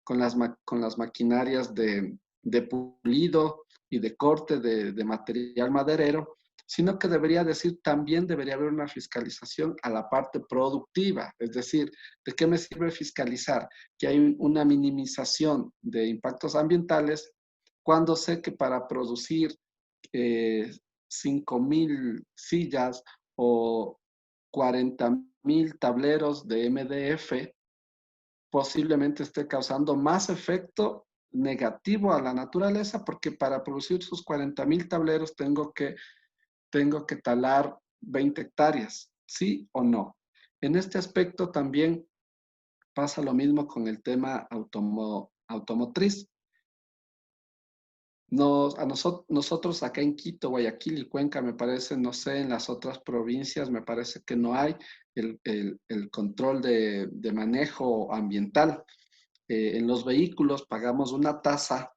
con las maquinarias de pulido y de corte de material maderero, sino que debería decir también debería haber una fiscalización a la parte productiva. Es decir, ¿de qué me sirve fiscalizar? Que hay una minimización de impactos ambientales cuando sé que para producir 5,000 sillas o 40,000 tableros de MDF, posiblemente esté causando más efecto negativo a la naturaleza, porque para producir sus 40,000 tableros tengo que talar 20 hectáreas, ¿sí o no? En este aspecto también pasa lo mismo con el tema automotriz. Nosotros acá en Quito, Guayaquil y Cuenca, me parece, no sé, en las otras provincias, me parece que no hay el control de manejo ambiental. En los vehículos pagamos una tasa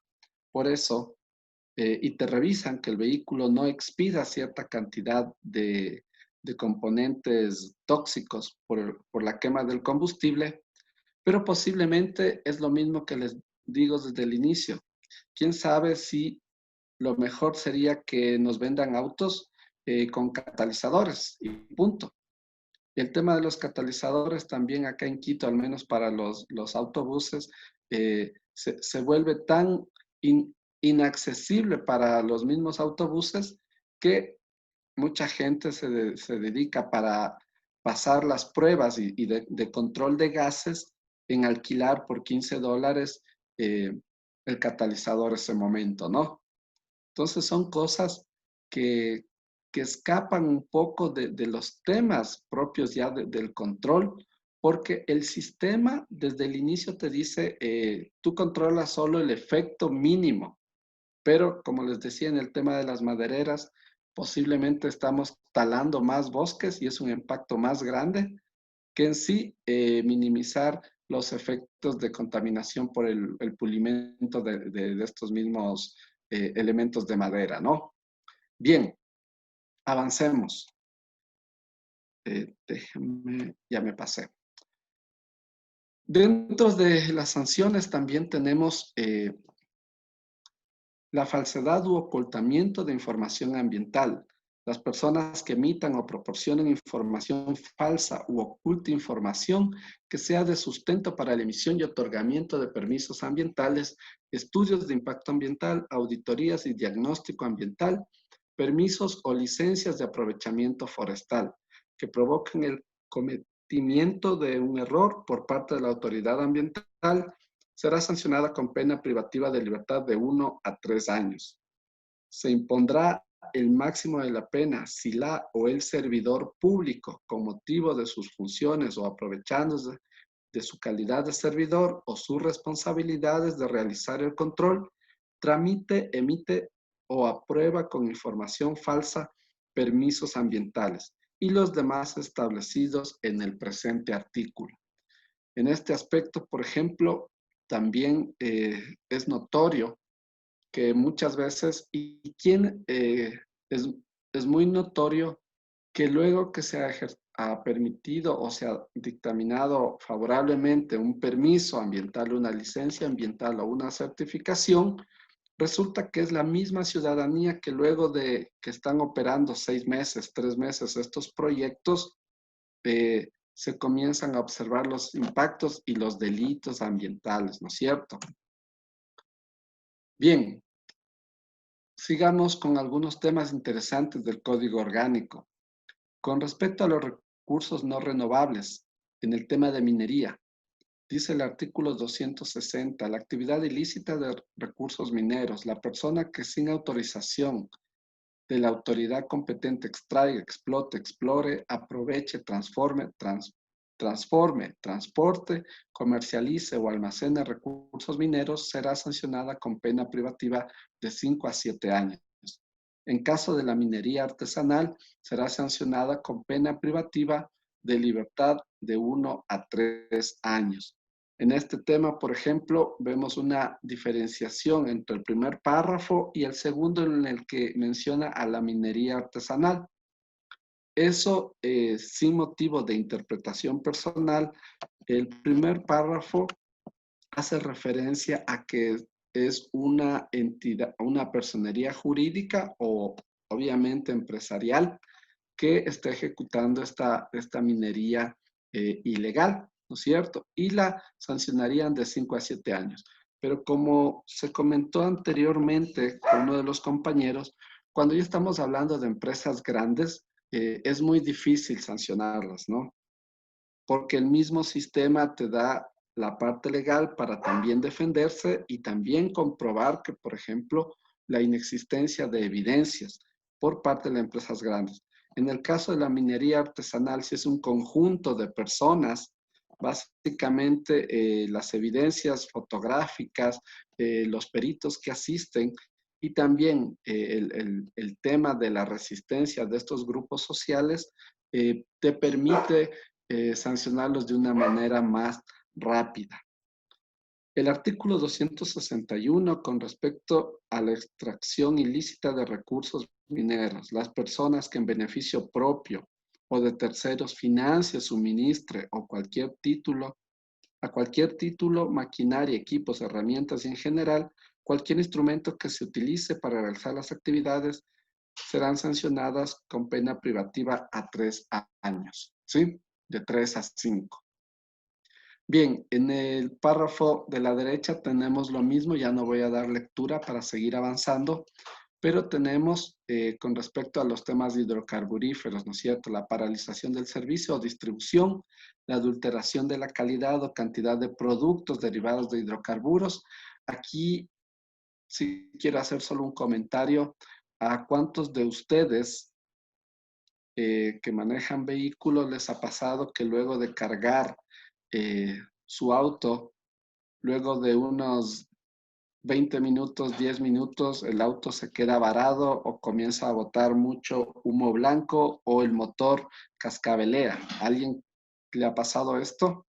por eso y te revisan que el vehículo no expida cierta cantidad de componentes tóxicos por la quema del combustible, pero posiblemente es lo mismo que les digo desde el inicio. ¿Quién sabe si lo mejor sería que nos vendan autos con catalizadores y punto? El tema de los catalizadores también acá en Quito, al menos para los autobuses, se vuelve tan inaccesible para los mismos autobuses que mucha gente se dedica para pasar las pruebas y de control de gases en alquilar por $15 el catalizador ese momento, ¿no? Entonces son cosas que que escapan un poco de los temas propios ya del control, porque el sistema desde el inicio te dice, tú controlas solo el efecto mínimo, pero como les decía en el tema de las madereras, posiblemente estamos talando más bosques y es un impacto más grande que en sí minimizar los efectos de contaminación por el pulimento de estos mismos elementos de madera, ¿no? Bien, avancemos. Déjenme, ya me pasé. Dentro de las sanciones también tenemos la falsedad u ocultamiento de información ambiental. Las personas que emitan o proporcionen información falsa u oculte información que sea de sustento para la emisión y otorgamiento de permisos ambientales, estudios de impacto ambiental, auditorías y diagnóstico ambiental, permisos o licencias de aprovechamiento forestal, que provoquen el cometimiento de un error por parte de la autoridad ambiental, será sancionada con pena privativa de libertad de 1 a 3 años. Se impondrá el máximo de la pena si la o el servidor público, con motivo de sus funciones o aprovechándose de su calidad de servidor o sus responsabilidades de realizar el control, tramite, emite o aprueba con información falsa permisos ambientales y los demás establecidos en el presente artículo. En este aspecto, por ejemplo, también es notorio que muchas veces, es muy notorio que luego que se ha permitido o se ha dictaminado favorablemente un permiso ambiental, una licencia ambiental o una certificación, resulta que es la misma ciudadanía que luego de que están operando 6 meses, 3 meses estos proyectos, se comienzan a observar los impactos y los delitos ambientales, ¿no es cierto? Bien, sigamos con algunos temas interesantes del Código Orgánico. Con respecto a los recursos no renovables, en el tema de minería, dice el artículo 260, la actividad ilícita de recursos mineros, la persona que sin autorización de la autoridad competente extraiga, explote, explore, aproveche, transforme, transporte, comercialice o almacene recursos mineros será sancionada con pena privativa de 5 a 7 años. En caso de la minería artesanal, será sancionada con pena privativa de libertad de 1 a 3 años. En este tema, por ejemplo, vemos una diferenciación entre el primer párrafo y el segundo en el que menciona a la minería artesanal. Eso, sin motivo de interpretación personal, el primer párrafo hace referencia a que es una entidad, una personería jurídica o obviamente empresarial que está ejecutando esta minería ilegal, ¿no es cierto? Y la sancionarían de 5 a 7 años. Pero como se comentó anteriormente con uno de los compañeros, cuando ya estamos hablando de empresas grandes, es muy difícil sancionarlas, ¿no? Porque el mismo sistema te da la parte legal para también defenderse y también comprobar que, por ejemplo, la inexistencia de evidencias por parte de las empresas grandes. En el caso de la minería artesanal, si es un conjunto de personas, básicamente las evidencias fotográficas, los peritos que asisten y también el tema de la resistencia de estos grupos sociales te permite sancionarlos de una manera más rápida. El artículo 261 con respecto a la extracción ilícita de recursos mineros, las personas que en beneficio propio o de terceros financie, suministre o a cualquier título, maquinaria, equipos, herramientas y en general, cualquier instrumento que se utilice para realizar las actividades serán sancionadas con pena privativa a 3 años, ¿sí? De 3 a 5. Bien, en el párrafo de la derecha tenemos lo mismo, ya no voy a dar lectura para seguir avanzando, pero tenemos con respecto a los temas de hidrocarburíferos, ¿no es cierto? La paralización del servicio o distribución, la adulteración de la calidad o cantidad de productos derivados de hidrocarburos. Aquí sí quiero hacer solo un comentario a cuántos de ustedes que manejan vehículos les ha pasado que luego de cargar su auto, luego de unos 20 minutos, 10 minutos, el auto se queda varado o comienza a botar mucho humo blanco o el motor cascabelea? ¿Alguien le ha pasado esto?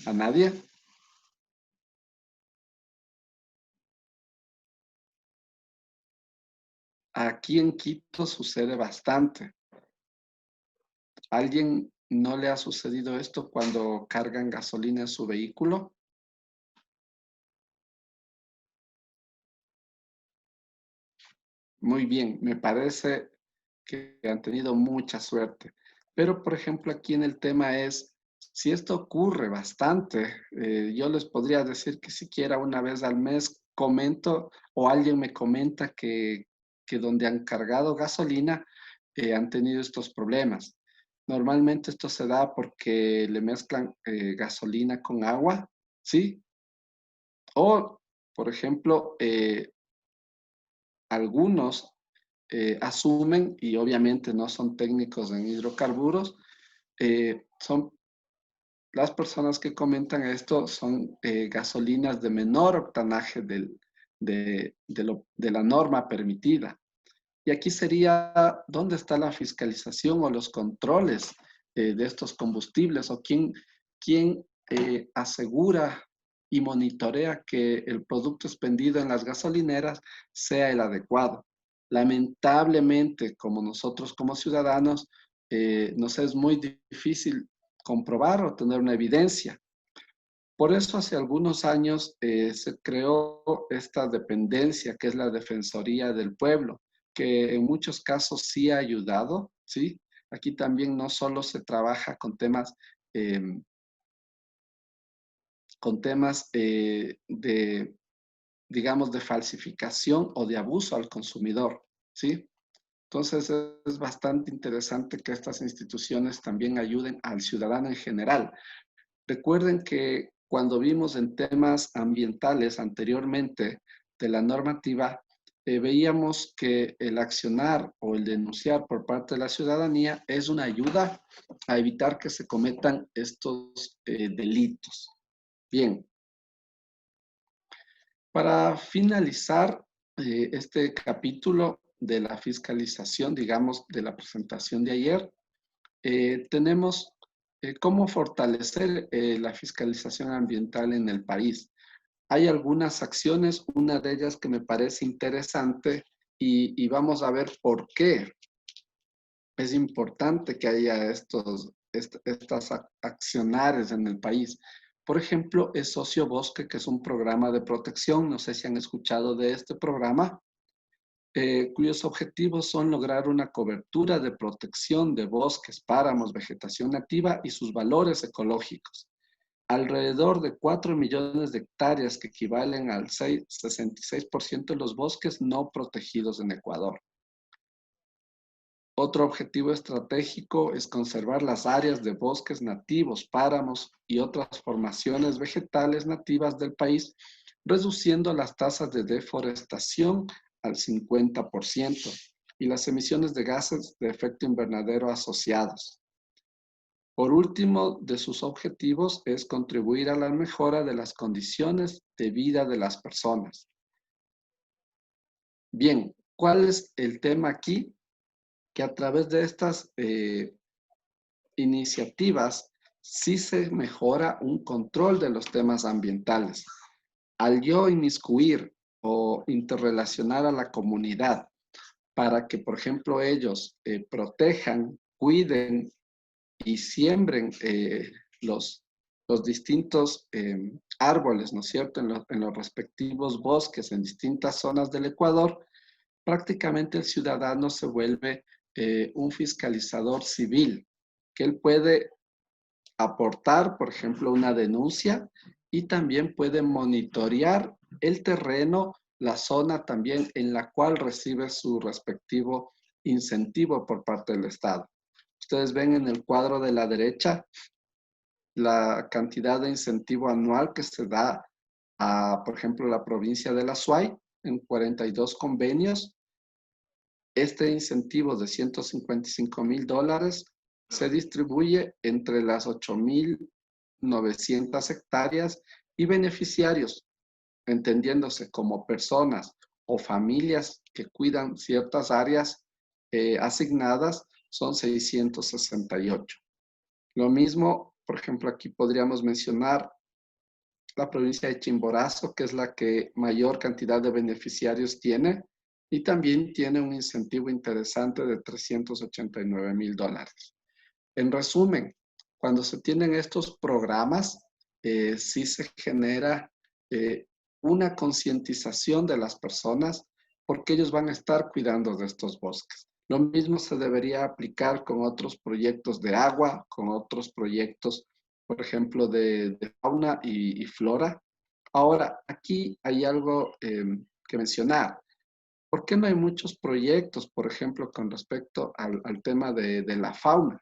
¿A nadie? Aquí en Quito sucede bastante. ¿Alguien no le ha sucedido esto cuando cargan gasolina en su vehículo? Muy bien, me parece que han tenido mucha suerte. Pero, por ejemplo, aquí en el tema es, si esto ocurre bastante, yo les podría decir que siquiera una vez al mes comento o alguien me comenta que donde han cargado gasolina han tenido estos problemas. Normalmente esto se da porque le mezclan gasolina con agua, ¿sí? O, por ejemplo, algunos asumen, y obviamente no son técnicos en hidrocarburos, son las personas que comentan esto son gasolinas de menor octanaje de la norma permitida. Y aquí sería, ¿dónde está la fiscalización o los controles de estos combustibles? ¿O quién asegura y monitorea que el producto expendido en las gasolineras sea el adecuado? Lamentablemente, como nosotros como ciudadanos, nos es muy difícil comprobar o tener una evidencia. Por eso hace algunos años se creó esta dependencia que es la Defensoría del Pueblo, que en muchos casos sí ha ayudado, ¿sí? Aquí también no solo se trabaja eh, con temas de, digamos, de falsificación o de abuso al consumidor, ¿sí? Entonces es bastante interesante que estas instituciones también ayuden al ciudadano en general. Recuerden que cuando vimos en temas ambientales anteriormente de la normativa, veíamos que el accionar o el denunciar por parte de la ciudadanía es una ayuda a evitar que se cometan estos delitos. Bien, para finalizar este capítulo de la fiscalización, digamos, de la presentación de ayer, tenemos cómo fortalecer la fiscalización ambiental en el país. Hay algunas acciones, una de ellas que me parece interesante y vamos a ver por qué es importante que haya estas accionares en el país. Por ejemplo, es Socio Bosque, que es un programa de protección. No sé si han escuchado de este programa. Cuyos objetivos son lograr una cobertura de protección de bosques, páramos, vegetación nativa y sus valores ecológicos. Alrededor de 4 millones de hectáreas que equivalen al 66% de los bosques no protegidos en Ecuador. Otro objetivo estratégico es conservar las áreas de bosques nativos, páramos y otras formaciones vegetales nativas del país, reduciendo las tasas de deforestación al 50% y las emisiones de gases de efecto invernadero asociados. Por último, de sus objetivos es contribuir a la mejora de las condiciones de vida de las personas. Bien, ¿cuál es el tema aquí? Que a través de estas iniciativas sí se mejora un control de los temas ambientales. Al yo inmiscuir o interrelacionar a la comunidad para que, por ejemplo, ellos protejan, cuiden y siembren los distintos árboles, ¿no es cierto?, en los respectivos bosques en distintas zonas del Ecuador, prácticamente el ciudadano se vuelve un fiscalizador civil, que él puede aportar, por ejemplo, una denuncia y también puede monitorear el terreno, la zona también en la cual recibe su respectivo incentivo por parte del Estado. Ustedes ven en el cuadro de la derecha la cantidad de incentivo anual que se da a, por ejemplo, la provincia de La Suay en 42 convenios Este incentivo de $155,000 se distribuye entre las 8,900 hectáreas y beneficiarios, entendiéndose como personas o familias que cuidan ciertas áreas asignadas, son 668. Lo mismo, por ejemplo, aquí podríamos mencionar la provincia de Chimborazo, que es la que mayor cantidad de beneficiarios tiene, y también tiene un incentivo interesante de $389,000. En resumen, cuando se tienen estos programas, sí se genera una concientización de las personas porque ellos van a estar cuidando de estos bosques. Lo mismo se debería aplicar con otros proyectos de agua, con otros proyectos, por ejemplo, de fauna y flora. Ahora, aquí hay algo que mencionar. ¿Por qué no hay muchos proyectos, por ejemplo, con respecto al tema de la fauna?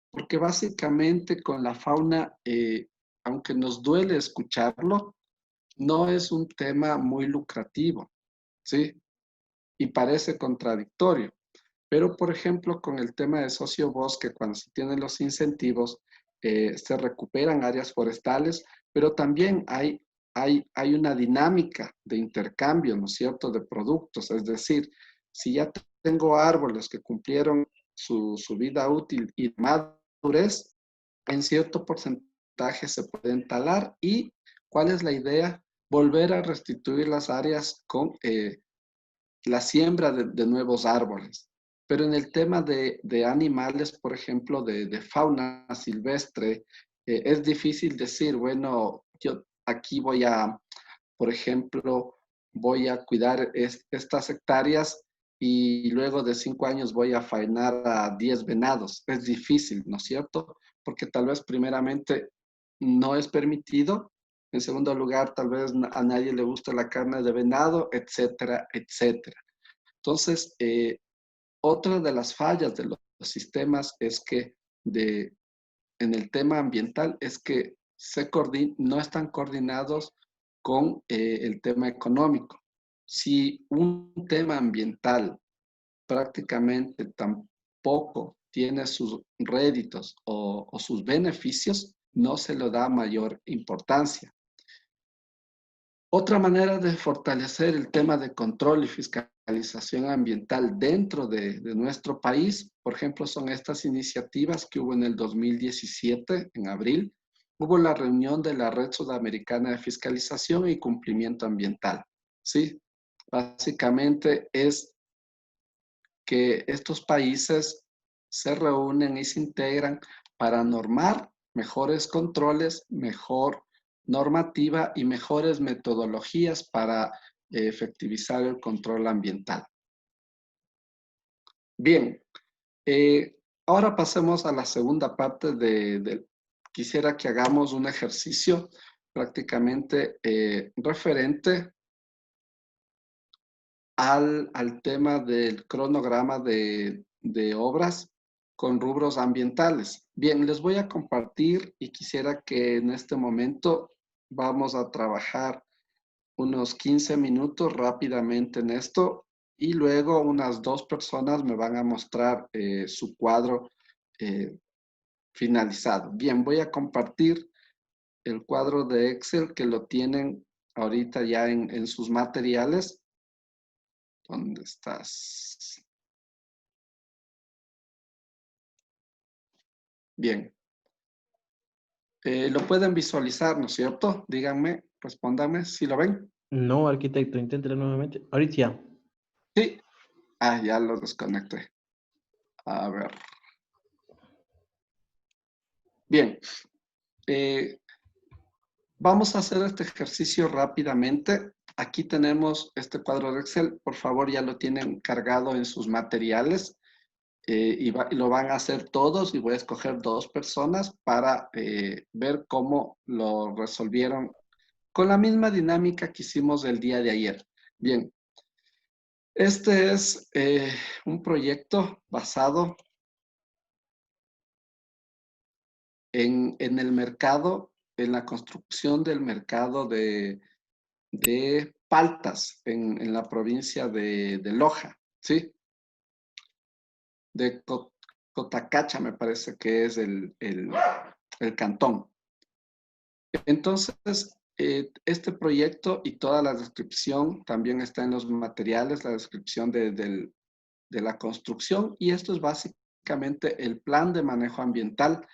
Porque básicamente con la fauna, aunque nos duele escucharlo, no es un tema muy lucrativo, ¿sí? Y parece contradictorio. Pero, por ejemplo, con el tema de sociobosque, cuando se tienen los incentivos, se recuperan áreas forestales, pero también hay una dinámica de intercambio, ¿no es cierto?, de productos. Es decir, si ya tengo árboles que cumplieron su vida útil y madurez, en cierto porcentaje se pueden talar. ¿Y cuál es la idea? Volver a restituir las áreas con la siembra de nuevos árboles. Pero en el tema de animales, por ejemplo, de fauna silvestre, es difícil decir, bueno, yo aquí voy a, por ejemplo, voy a cuidar estas hectáreas y luego de 5 años voy a faenar a 10 venados. Es difícil, ¿no es cierto? Porque tal vez primeramente no es permitido. En segundo lugar, tal vez a nadie le gusta la carne de venado, etcétera, etcétera. Entonces, otra de las fallas de los sistemas es que en el tema ambiental es que no están coordinados con el tema económico. Si un tema ambiental prácticamente tampoco tiene sus réditos o sus beneficios, no se le da mayor importancia. Otra manera de fortalecer el tema de control y fiscalización ambiental dentro de nuestro país, por ejemplo, son estas iniciativas que hubo en el 2017, en abril. Hubo la reunión de la Red Sudamericana de Fiscalización y Cumplimiento Ambiental. ¿Sí? Básicamente es que estos países se reúnen y se integran para normar mejores controles, mejor normativa y mejores metodologías para efectivizar el control ambiental. Bien, ahora pasemos a la segunda parte quisiera que hagamos un ejercicio prácticamente referente al tema del cronograma de obras con rubros ambientales. Bien, les voy a compartir y quisiera que en este momento vamos a trabajar unos 15 minutos rápidamente en esto y luego unas 2 personas me van a mostrar su cuadro finalizado. Bien, voy a compartir el cuadro de Excel que lo tienen ahorita ya en sus materiales. ¿Dónde estás? Bien. Lo pueden visualizar, ¿no es cierto? Díganme, respóndanme si lo ven. No, arquitecto, inténtelo nuevamente. Ahorita ya. Sí. Ah, ya lo desconecté. A ver. Bien. Vamos a hacer este ejercicio rápidamente. Aquí tenemos este cuadro de Excel. Por favor, ya lo tienen cargado en sus materiales. Y lo van a hacer todos y voy a escoger 2 personas para ver cómo lo resolvieron con la misma dinámica que hicimos el día de ayer. Bien, este es un proyecto basado en el mercado, en la construcción del mercado de paltas en la provincia de Loja, ¿sí? de Cotacacha, me parece que es el cantón. Entonces, este proyecto y toda la descripción también está en los materiales, la descripción de la construcción, y esto es básicamente el plan de manejo ambiental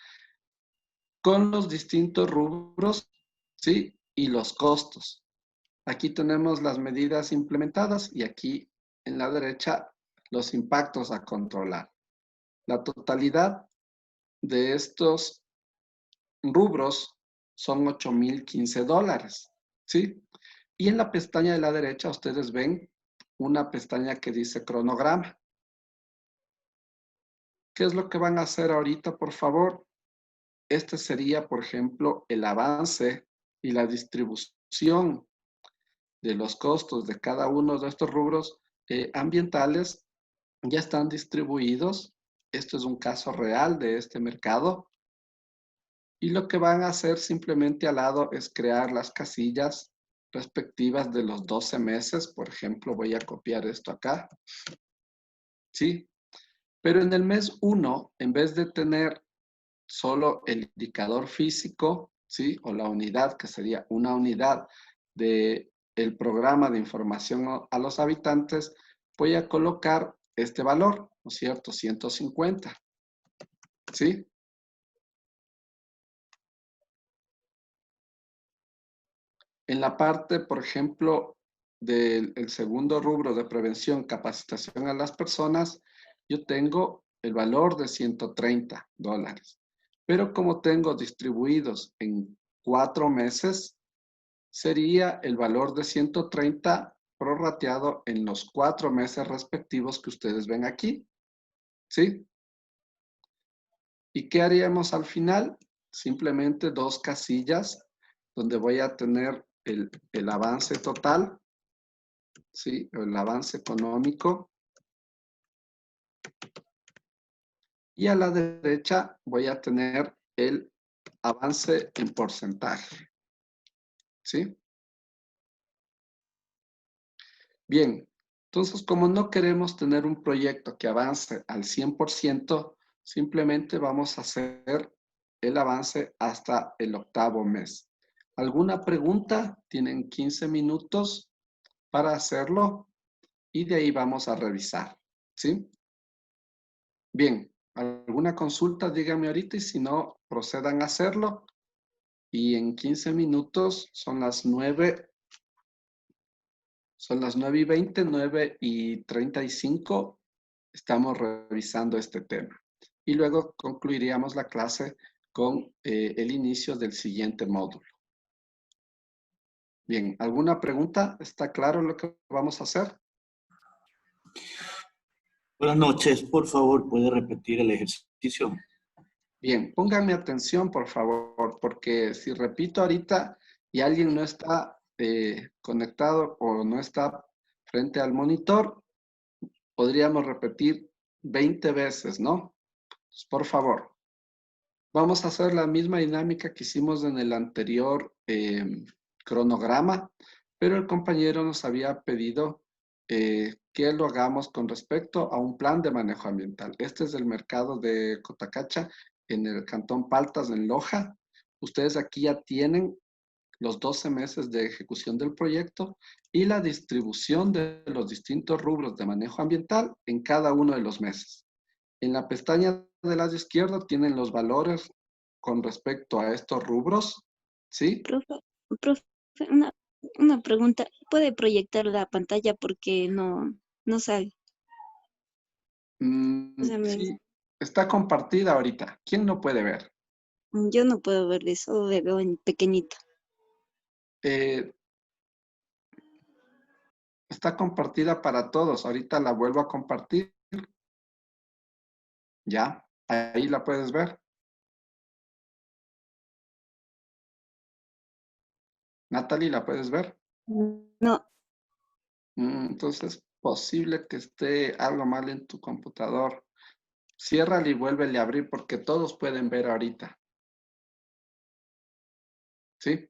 con los distintos rubros, ¿sí? Y los costos. Aquí tenemos las medidas implementadas y aquí en la derecha los impactos a controlar. La totalidad de estos rubros son $8,015, ¿sí? Y en la pestaña de la derecha ustedes ven una pestaña que dice cronograma. ¿Qué es lo que van a hacer ahorita, por favor? Este sería, por ejemplo, el avance y la distribución de los costos de cada uno de estos rubros ambientales. Ya están distribuidos. Esto es un caso real de este mercado. Y lo que van a hacer simplemente al lado es crear las casillas respectivas de los 12 meses. Por ejemplo, voy a copiar esto acá. ¿Sí? Pero en el mes 1, en vez de tener solo el indicador físico, ¿sí? O la unidad, que sería una unidad del programa de información a los habitantes, voy a colocar este valor, ¿no es cierto? 150. ¿Sí? En la parte, por ejemplo, del segundo rubro de prevención, capacitación a las personas, yo tengo el valor de $130. Pero como tengo distribuidos en 4 meses, sería el valor de 130 prorrateado en los 4 meses respectivos que ustedes ven aquí. ¿Sí? ¿Y qué haríamos al final? Simplemente 2 casillas donde voy a tener el avance total, ¿sí? El avance económico. Y a la derecha voy a tener el avance en porcentaje. ¿Sí? Bien, entonces como no queremos tener un proyecto que avance al 100%, simplemente vamos a hacer el avance hasta el 8º mes. ¿Alguna pregunta? Tienen 15 minutos para hacerlo y de ahí vamos a revisar. ¿Sí? Bien, ¿alguna consulta? Díganme ahorita y si no, procedan a hacerlo. Y en 15 minutos son las 9. Son las 9:20, 9:35. Estamos revisando este tema. Y luego concluiríamos la clase con el inicio del siguiente módulo. Bien, ¿alguna pregunta? ¿Está claro lo que vamos a hacer? Buenas noches, por favor, ¿puede repetir el ejercicio? Bien, pónganme atención, por favor, porque si repito ahorita y alguien no está conectado o no está frente al monitor, podríamos repetir 20 veces, ¿no? Pues, por favor, vamos a hacer la misma dinámica que hicimos en el anterior cronograma, pero el compañero nos había pedido que lo hagamos con respecto a un plan de manejo ambiental. Este es el mercado de Cotacacha en el cantón Paltas, en Loja. Ustedes aquí ya tienen los 12 meses de ejecución del proyecto y la distribución de los distintos rubros de manejo ambiental en cada uno de los meses. En la pestaña de lado izquierdo tienen los valores con respecto a estos rubros, ¿sí? Profe, una pregunta. ¿Puede proyectar la pantalla porque no sale? O sea, Sí, está compartida ahorita. ¿Quién no puede ver? yo no puedo ver eso, veo en pequeñito. Está compartida para todos. Ahorita la vuelvo a compartir. Ya, ahí la puedes ver. Natalie, ¿la puedes ver? No. Entonces, posible que esté algo mal en tu computador. Ciérrala y vuélvele a abrir porque todos pueden ver ahorita. ¿Sí?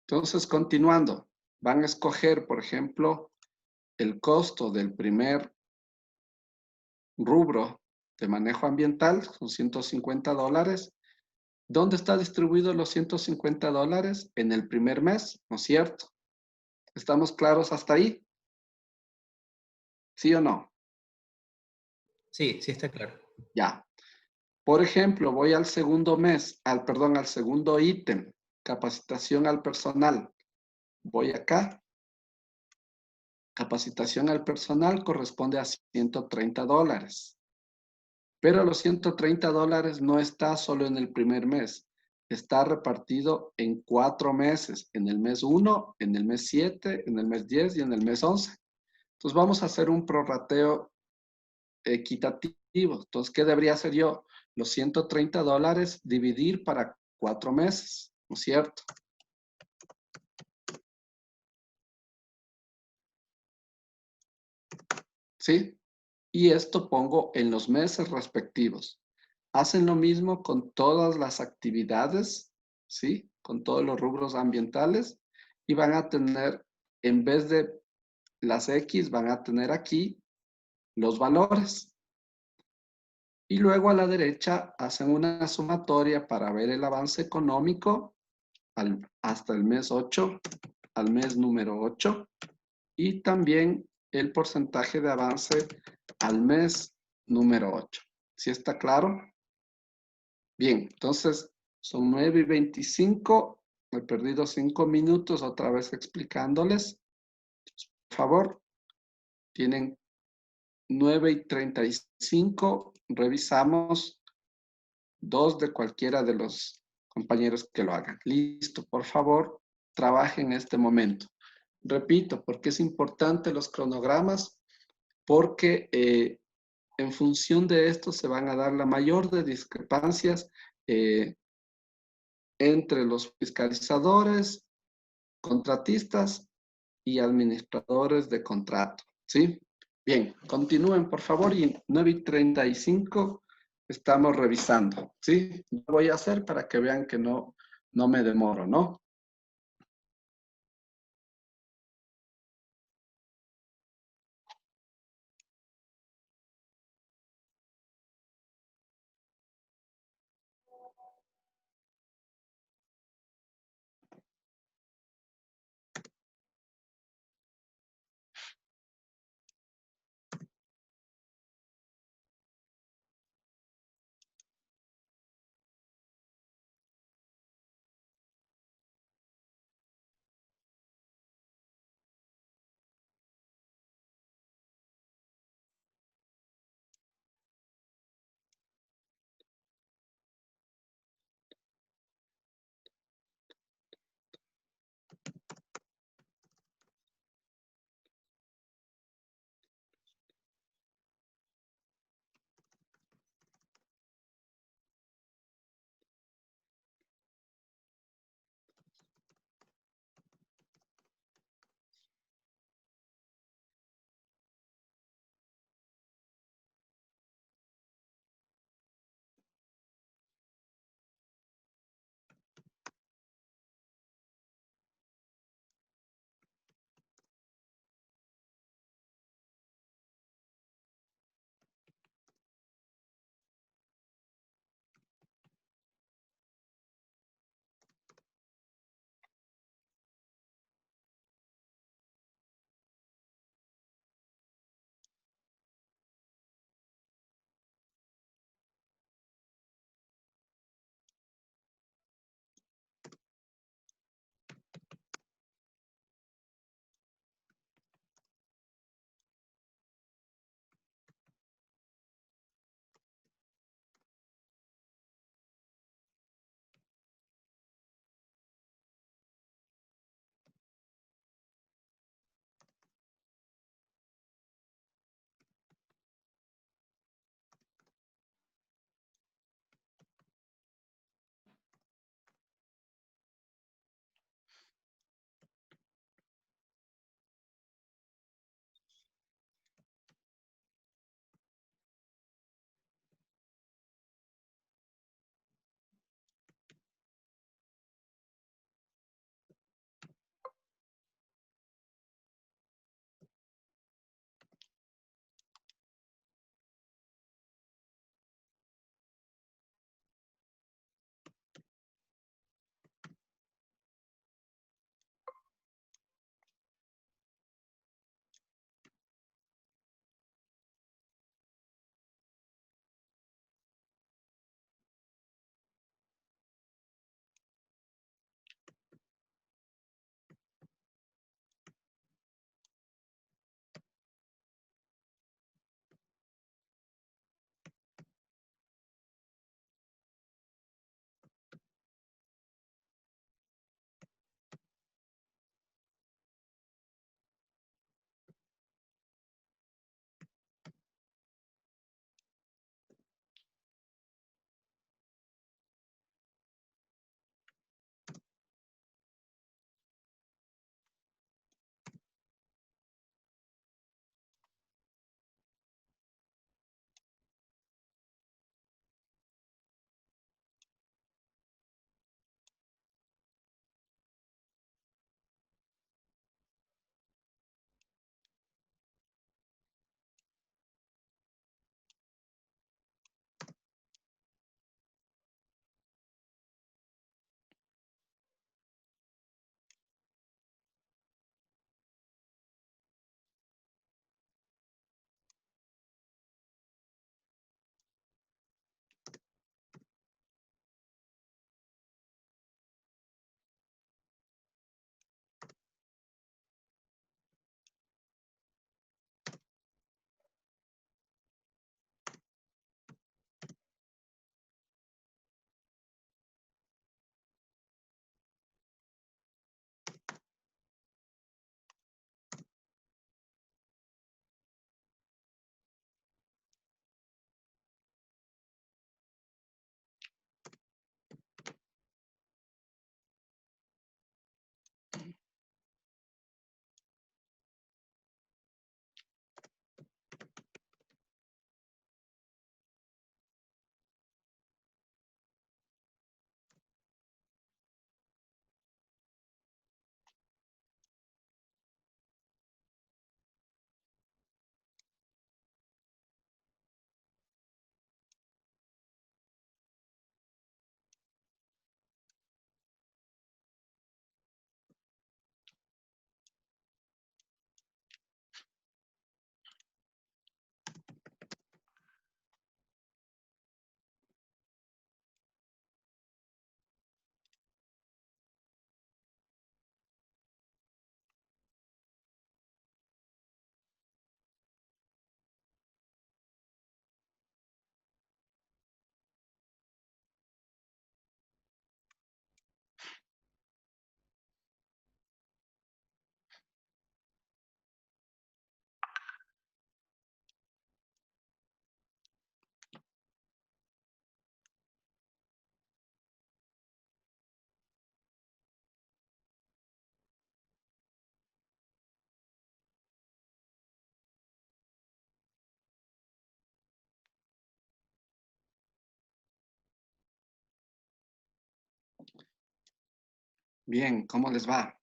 Entonces, continuando, van a escoger, por ejemplo, el costo del primer rubro de manejo ambiental, son $150. ¿Dónde está distribuido los $150? En el primer mes, ¿no es cierto? ¿Estamos claros hasta ahí? ¿Sí o no? Sí, sí está claro. Ya. Por ejemplo, voy al segundo mes, al segundo ítem, capacitación al personal. Voy acá. Capacitación al personal corresponde a $130. Pero los $130 no está solo en el primer mes, está repartido en 4 meses, en el mes 1, en el mes 7, en el mes 10 y en el mes 11. Entonces vamos a hacer un prorrateo equitativo. Entonces, ¿qué debería hacer yo? Los $130 dividir para 4 meses, ¿no es cierto? ¿Sí? Y esto pongo en los meses respectivos. Hacen lo mismo con todas las actividades, ¿sí? Con todos los rubros ambientales y van a tener, en vez de las X, van a tener aquí los valores. Y luego a la derecha hacen una sumatoria para ver el avance económico hasta el mes 8, al mes número 8, y también el porcentaje de avance al mes número 8. ¿Sí está claro? Bien, entonces son 9:25. Me he perdido 5 minutos otra vez explicándoles. Por favor, tienen 9:35. Revisamos 2 de cualquiera de los compañeros que lo hagan. Listo, por favor, trabajen en este momento. Repito, porque es importante los cronogramas, porque en función de esto se van a dar la mayor de discrepancias entre los fiscalizadores, contratistas y administradores de contrato, ¿sí? Bien, continúen por favor y 9:35 estamos revisando, ¿sí? Lo voy a hacer para que vean que no me demoro, ¿no? Bien, ¿cómo les va?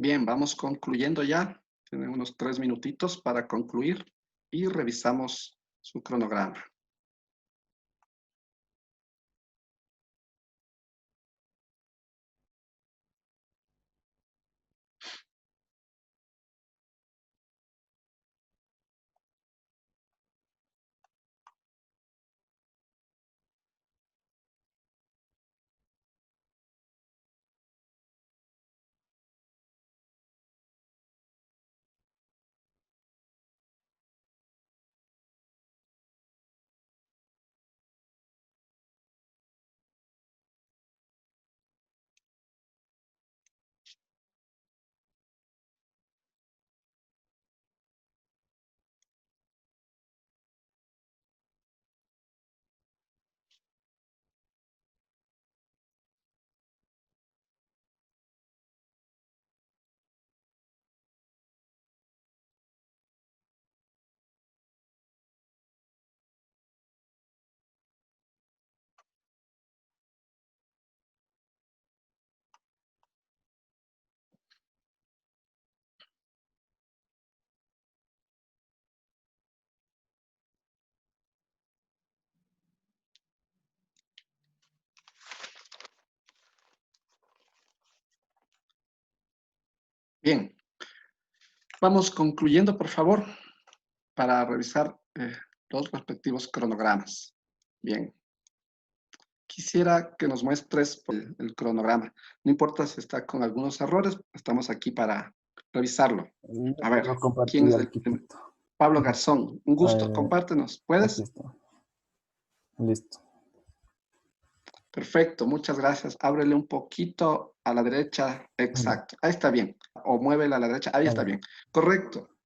Bien, vamos concluyendo ya. Tienen unos 3 minutitos para concluir y revisamos su cronograma. Bien, vamos concluyendo, por favor, para revisar los respectivos cronogramas. Bien, quisiera que nos muestres el cronograma. No importa si está con algunos errores, estamos aquí para revisarlo. A ver, Lo compartí, ¿quién es el arquitecto. Pablo Garzón? Un gusto, compártenos. ¿Puedes? Aquí está. Listo. Perfecto, muchas gracias. Ábrele un poquito a la derecha. Exacto, ahí está bien. O muévela a la derecha, ahí está bien. Correcto.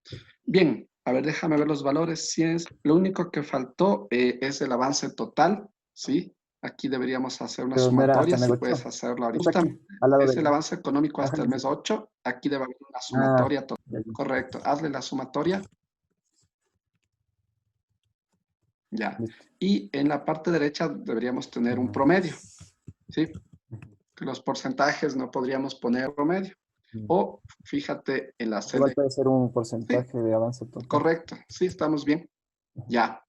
Bien, a ver, déjame ver los valores. Lo único que faltó es el avance total, ¿sí? Aquí deberíamos hacer una Pero no era hasta sumatoria, el mes si 8. puedes hacerlo Está ahorita. aquí, al lado Es de el avance económico hasta el mes 8. Aquí debe haber una sumatoria total. ya, ya. Correcto, hazle la sumatoria. Ya. Listo. Y en la parte derecha deberíamos tener un promedio, ¿sí? Los porcentajes no podríamos poner promedio. O fíjate en la Igual celda. puede ser un porcentaje Sí, de avance total. correcto, sí, estamos bien. Ya.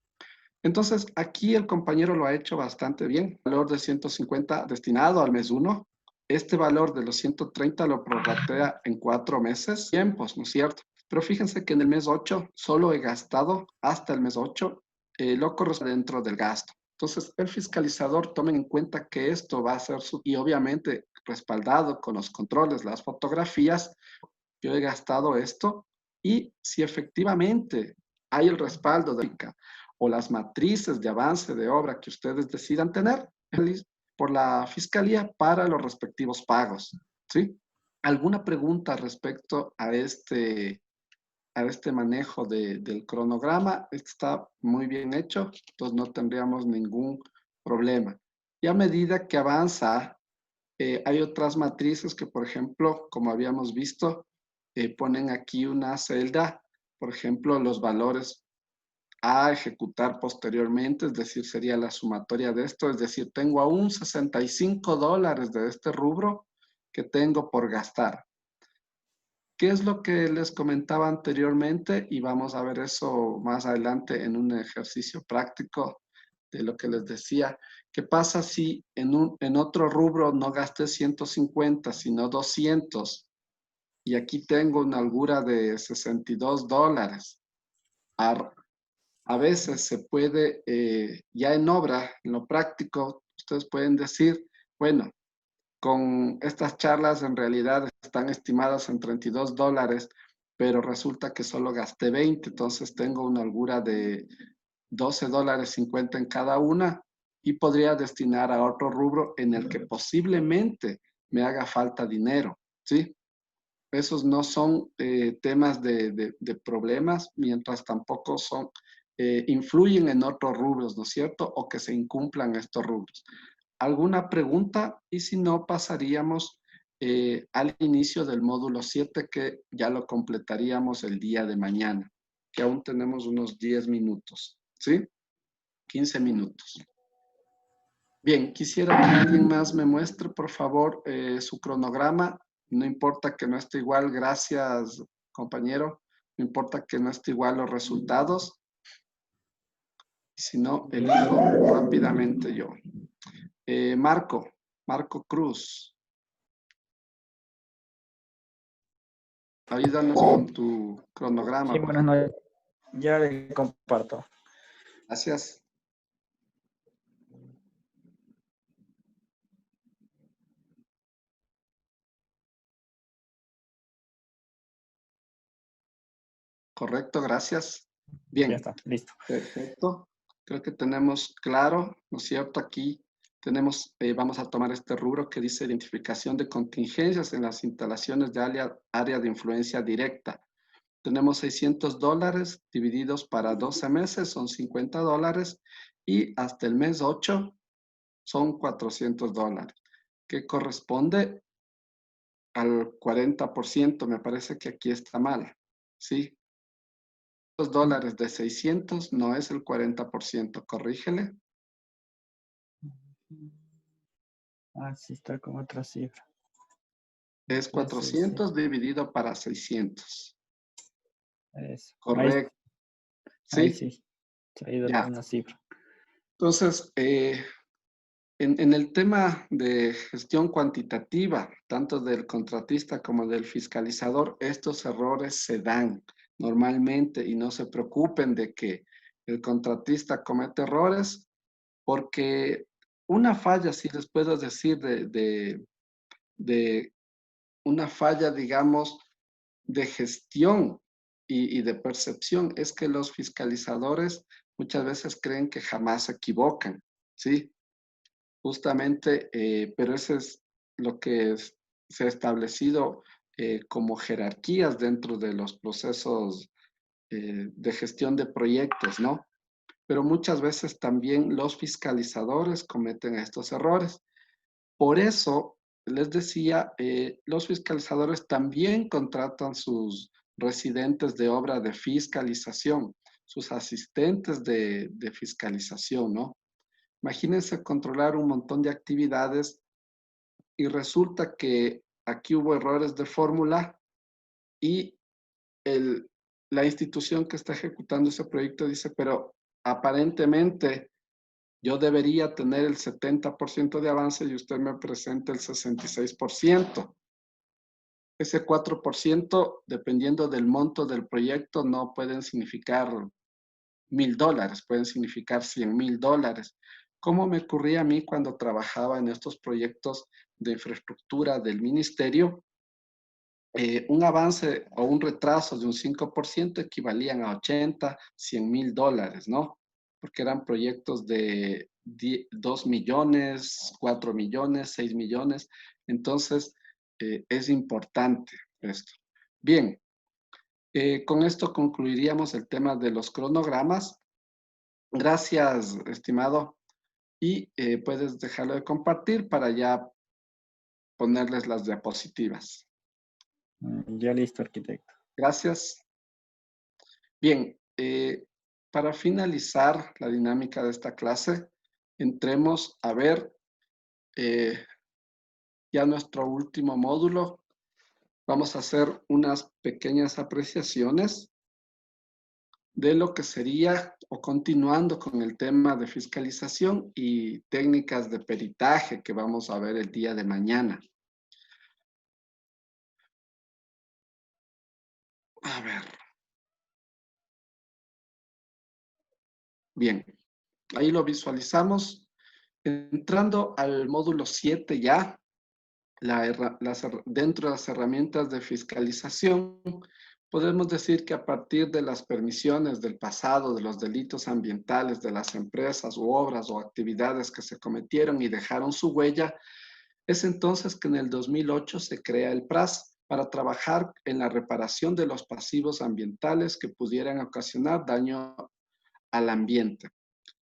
Entonces, aquí el compañero lo ha hecho bastante bien. Valor de 150 destinado al mes 1. Este valor de los 130 lo prorratea en 4 meses. Tiempos, ¿no es cierto? Pero fíjense que en el mes 8 solo he gastado hasta el mes 8 lo corresponde dentro del gasto. Entonces, el fiscalizador tome en cuenta que esto va a ser y obviamente respaldado con los controles, las fotografías. Yo he gastado esto y si efectivamente hay el respaldo de o las matrices de avance de obra que ustedes decidan tener, por la Fiscalía para los respectivos pagos, ¿sí? ¿Alguna pregunta respecto a este manejo del cronograma? Está muy bien hecho, entonces no tendríamos ningún problema. Y a medida que avanza, hay otras matrices que, por ejemplo, como habíamos visto, ponen aquí una celda, por ejemplo, los valores a ejecutar posteriormente, es decir, sería la sumatoria de esto, es decir, tengo aún $65 de este rubro que tengo por gastar. ¿Qué es lo que les comentaba anteriormente? Y vamos a ver eso más adelante en un ejercicio práctico de lo que les decía. ¿Qué pasa si en otro rubro no gasté 150, sino 200? Y aquí tengo una holgura de $62. A veces se puede, ya en obra, en lo práctico, ustedes pueden decir, bueno, con estas charlas en realidad están estimadas en $32, pero resulta que solo gasté 20, entonces tengo una holgura de $12.50 en cada una y podría destinar a otro rubro en el que posiblemente me haga falta dinero, ¿sí? Esos no son temas de problemas, mientras tampoco son, influyen en otros rubros, ¿no es cierto? O que se incumplan estos rubros. ¿Alguna pregunta? Y si no, pasaríamos al inicio del módulo 7, que ya lo completaríamos el día de mañana, que aún tenemos unos 10 minutos, ¿sí? 15 minutos. Bien, quisiera que alguien más me muestre, por favor, su cronograma. No importa que no esté igual, gracias, compañero. No importa que no esté igual los resultados. Si no, elijo rápidamente yo. Marco Cruz. Ayúdanos con tu cronograma. Sí, buenas noches. Ya le comparto. Gracias. Correcto, gracias. Bien. Ya está, listo. Perfecto. Creo que tenemos claro, ¿no es cierto? Aquí tenemos, vamos a tomar este rubro que dice identificación de contingencias en las instalaciones de área de influencia directa. Tenemos $600 divididos para 12 meses, son $50, y hasta el mes 8 son $400, que corresponde al 40%. Me parece que aquí está mal, ¿sí? Los dólares de 600 no es el 40%, corrígele. Ah, sí, está con otra cifra. Es 400 dividido para 600. Eso. Correcto. Ahí ¿Sí? sí, se ha ido Ya. una cifra. Entonces, en el tema de gestión cuantitativa, tanto del contratista como del fiscalizador, estos errores se dan normalmente, y no se preocupen de que el contratista comete errores, porque una falla, si les puedo decir, de una falla, digamos, de gestión y de percepción, es que los fiscalizadores muchas veces creen que jamás se equivocan, ¿sí? Justamente, pero eso es lo que se ha establecido como jerarquías dentro de los procesos de gestión de proyectos, ¿no? Pero muchas veces también los fiscalizadores cometen estos errores. Por eso, les decía, los fiscalizadores también contratan sus residentes de obra de fiscalización, sus asistentes de fiscalización, ¿no? Imagínense controlar un montón de actividades y resulta que aquí hubo errores de fórmula y la institución que está ejecutando ese proyecto dice, pero aparentemente yo debería tener el 70% de avance y usted me presenta el 66%. Ese 4%, dependiendo del monto del proyecto, no pueden significar $1,000, pueden significar $100,000. ¿Cómo me ocurría a mí cuando trabajaba en estos proyectos de infraestructura del ministerio? Un avance o un retraso de un 5% equivalían a $80,000, $100,000, ¿no? porque eran proyectos de 2 millones, 4 millones, 6 millones. Entonces, es importante esto. Bien, con esto concluiríamos el tema de los cronogramas. Gracias, estimado. Y puedes dejarlo de compartir para ya ponerles las diapositivas. Ya listo, arquitecto. Gracias. Bien, para finalizar la dinámica de esta clase, entremos a ver ya nuestro último módulo. Vamos a hacer unas pequeñas apreciaciones de lo que sería, o continuando con el tema de fiscalización y técnicas de peritaje que vamos a ver el día de mañana. A ver. Bien, ahí lo visualizamos. Entrando al módulo 7 ya, dentro de las herramientas de fiscalización, podemos decir que a partir de las permisiones del pasado, de los delitos ambientales de las empresas u obras o actividades que se cometieron y dejaron su huella, es entonces que en el 2008 se crea el PRAS para trabajar en la reparación de los pasivos ambientales que pudieran ocasionar daño al ambiente.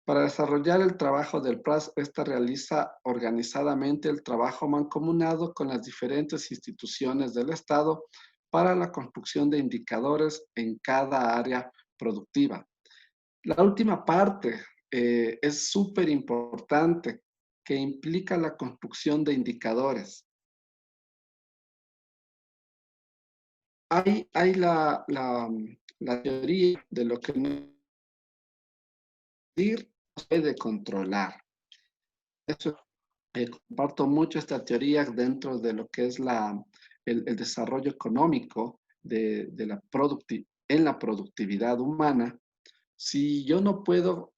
Para desarrollar el trabajo del PRAS, esta realiza organizadamente el trabajo mancomunado con las diferentes instituciones del Estado para la construcción de indicadores en cada área productiva. La última parte es súper importante, que implica la construcción de indicadores. Hay la teoría de lo que no puede controlar. Eso, comparto mucho esta teoría dentro de lo que es el desarrollo económico en la productividad humana. Si yo no puedo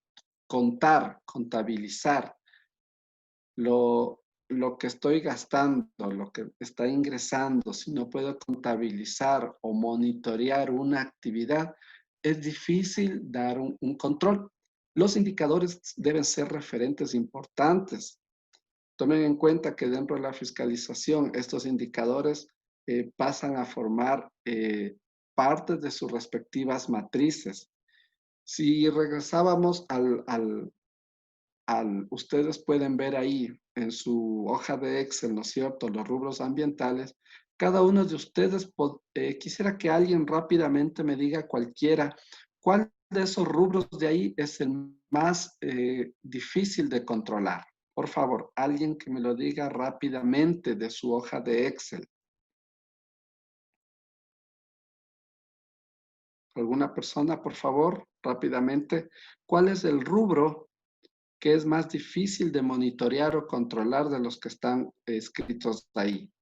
contabilizar lo que estoy gastando, lo que está ingresando, si no puedo contabilizar o monitorear una actividad, es difícil dar un control. Los indicadores deben ser referentes importantes. Tomen en cuenta que dentro de la fiscalización estos indicadores pasan a formar parte de sus respectivas matrices. Si regresábamos ustedes pueden ver ahí en su hoja de Excel, ¿no es cierto?, los rubros ambientales. Cada uno de ustedes, quisiera que alguien rápidamente me diga cualquiera, ¿cuál de esos rubros de ahí es el más difícil de controlar? Por favor, alguien que me lo diga rápidamente de su hoja de Excel. ¿Alguna persona, por favor, rápidamente? ¿Cuál es el rubro que es más difícil de monitorear o controlar de los que están escritos ahí?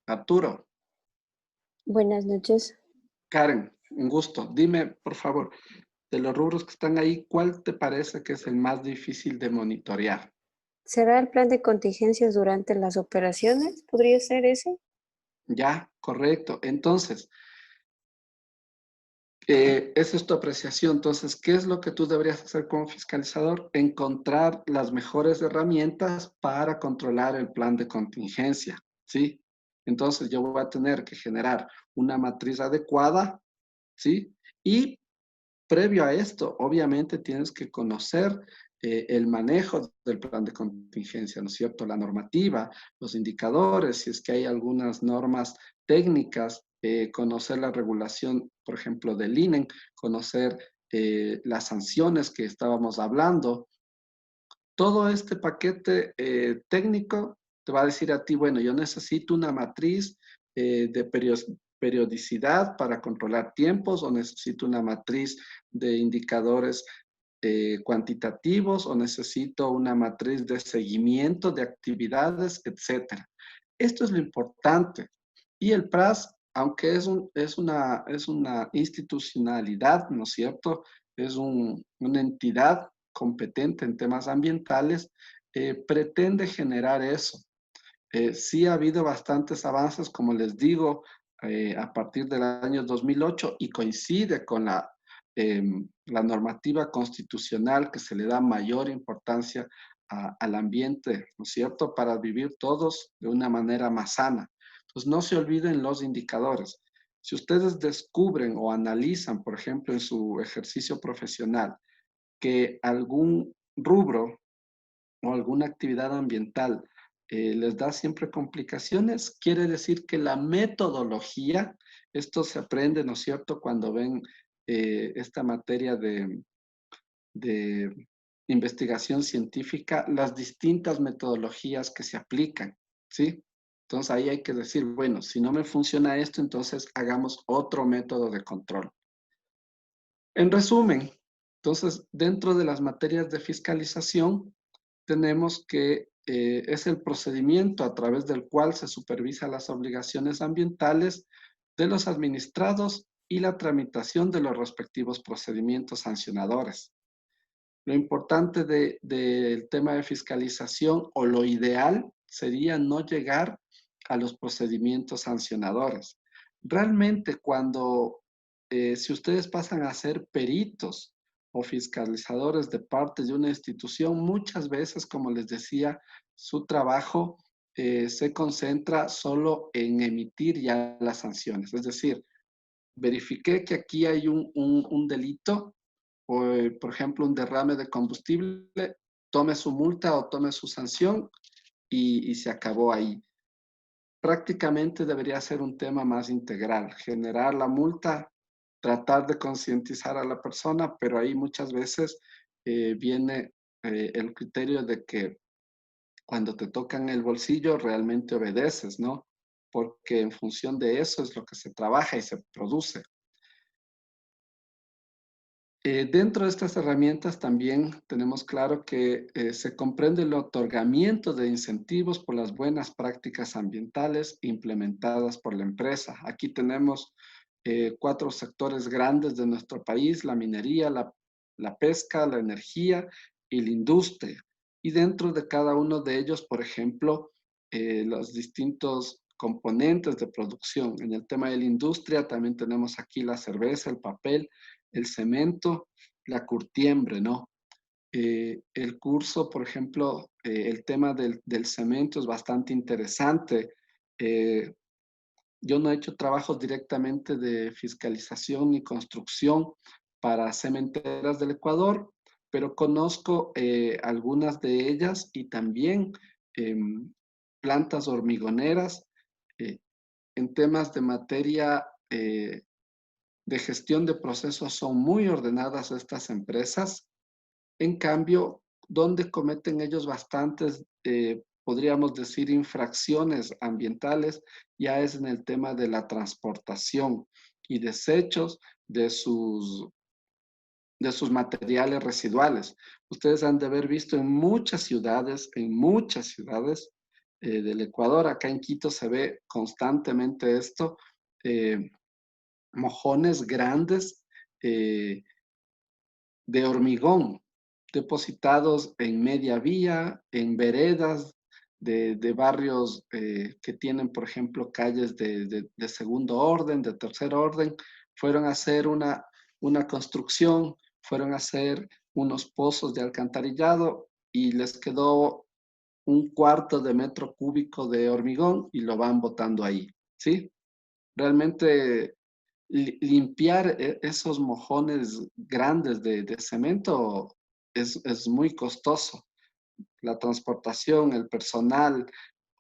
Arturo. Buenas noches. Karen, un gusto. Dime, por favor, de los rubros que están ahí, ¿cuál te parece que es el más difícil de monitorear? ¿Será el plan de contingencias durante las operaciones? ¿Podría ser ese? Ya, correcto. Entonces, esa es tu apreciación. Entonces, ¿qué es lo que tú deberías hacer como fiscalizador? Encontrar las mejores herramientas para controlar el plan de contingencia, ¿sí? Entonces, yo voy a tener que generar una matriz adecuada, ¿sí? Y previo a esto, obviamente, tienes que conocer el manejo del plan de contingencia, ¿no es cierto? La normativa, los indicadores, si es que hay algunas normas técnicas, conocer la regulación, por ejemplo, del INEN, conocer las sanciones que estábamos hablando. Todo este paquete técnico te va a decir a ti, bueno, yo necesito una matriz de periodicidad para controlar tiempos, o necesito una matriz de indicadores cuantitativos, o necesito una matriz de seguimiento de actividades, etc. Esto es lo importante. Y el PRAS, aunque es una institucionalidad, ¿no es cierto? Es una entidad competente en temas ambientales, pretende generar eso. Sí ha habido bastantes avances, como les digo, a partir del año 2008 y coincide con la normativa constitucional que se le da mayor importancia al ambiente, ¿no es cierto?, para vivir todos de una manera más sana. Entonces, no se olviden los indicadores. Si ustedes descubren o analizan, por ejemplo, en su ejercicio profesional, que algún rubro o alguna actividad ambiental les da siempre complicaciones, quiere decir que la metodología, esto se aprende, ¿no es cierto?, cuando ven esta materia de investigación científica, las distintas metodologías que se aplican, ¿sí? Entonces ahí hay que decir, bueno, si no me funciona esto, entonces hagamos otro método de control. En resumen, entonces, dentro de las materias de fiscalización, tenemos que es el procedimiento a través del cual se supervisa las obligaciones ambientales de los administrados y la tramitación de los respectivos procedimientos sancionadores. Lo importante del tema de fiscalización o lo ideal sería no llegar a los procedimientos sancionadores. Realmente si ustedes pasan a ser peritos o fiscalizadores de parte de una institución, muchas veces, como les decía, su trabajo se concentra solo en emitir ya las sanciones. Es decir, verifiqué que aquí hay un delito, o, por ejemplo, un derrame de combustible, tome su multa o tome su sanción y se acabó ahí. Prácticamente debería ser un tema más integral, generar la multa, tratar de concientizar a la persona, pero ahí muchas veces viene el criterio de que cuando te tocan el bolsillo realmente obedeces, ¿no? Porque en función de eso es lo que se trabaja y se produce. Dentro de estas herramientas también tenemos claro que se comprende el otorgamiento de incentivos por las buenas prácticas ambientales implementadas por la empresa. Aquí tenemos 4 sectores grandes de nuestro país: la minería, la pesca, la energía y la industria. Y dentro de cada uno de ellos, por ejemplo, los distintos componentes de producción. En el tema de la industria también tenemos aquí la cerveza, el papel, el cemento, la curtiembre, ¿no? El curso, por ejemplo, el tema del cemento es bastante interesante. Yo no he hecho trabajos directamente de fiscalización ni construcción para cementeras del Ecuador, pero conozco algunas de ellas y también plantas hormigoneras en temas de materia de gestión de procesos. Son muy ordenadas estas empresas. En cambio, donde cometen ellos bastantes, podríamos decir, infracciones ambientales, ya es en el tema de la transportación y desechos de sus materiales residuales. Ustedes han de haber visto en muchas ciudades del Ecuador, acá en Quito se ve constantemente esto, mojones grandes de hormigón depositados en media vía, en veredas de barrios que tienen, por ejemplo, calles de segundo orden, de tercer orden. Fueron a hacer una construcción, fueron a hacer unos pozos de alcantarillado y les quedó 1/4 de metro cúbico de hormigón y lo van botando ahí, ¿sí? Realmente limpiar esos mojones grandes de cemento es muy costoso. La transportación, el personal,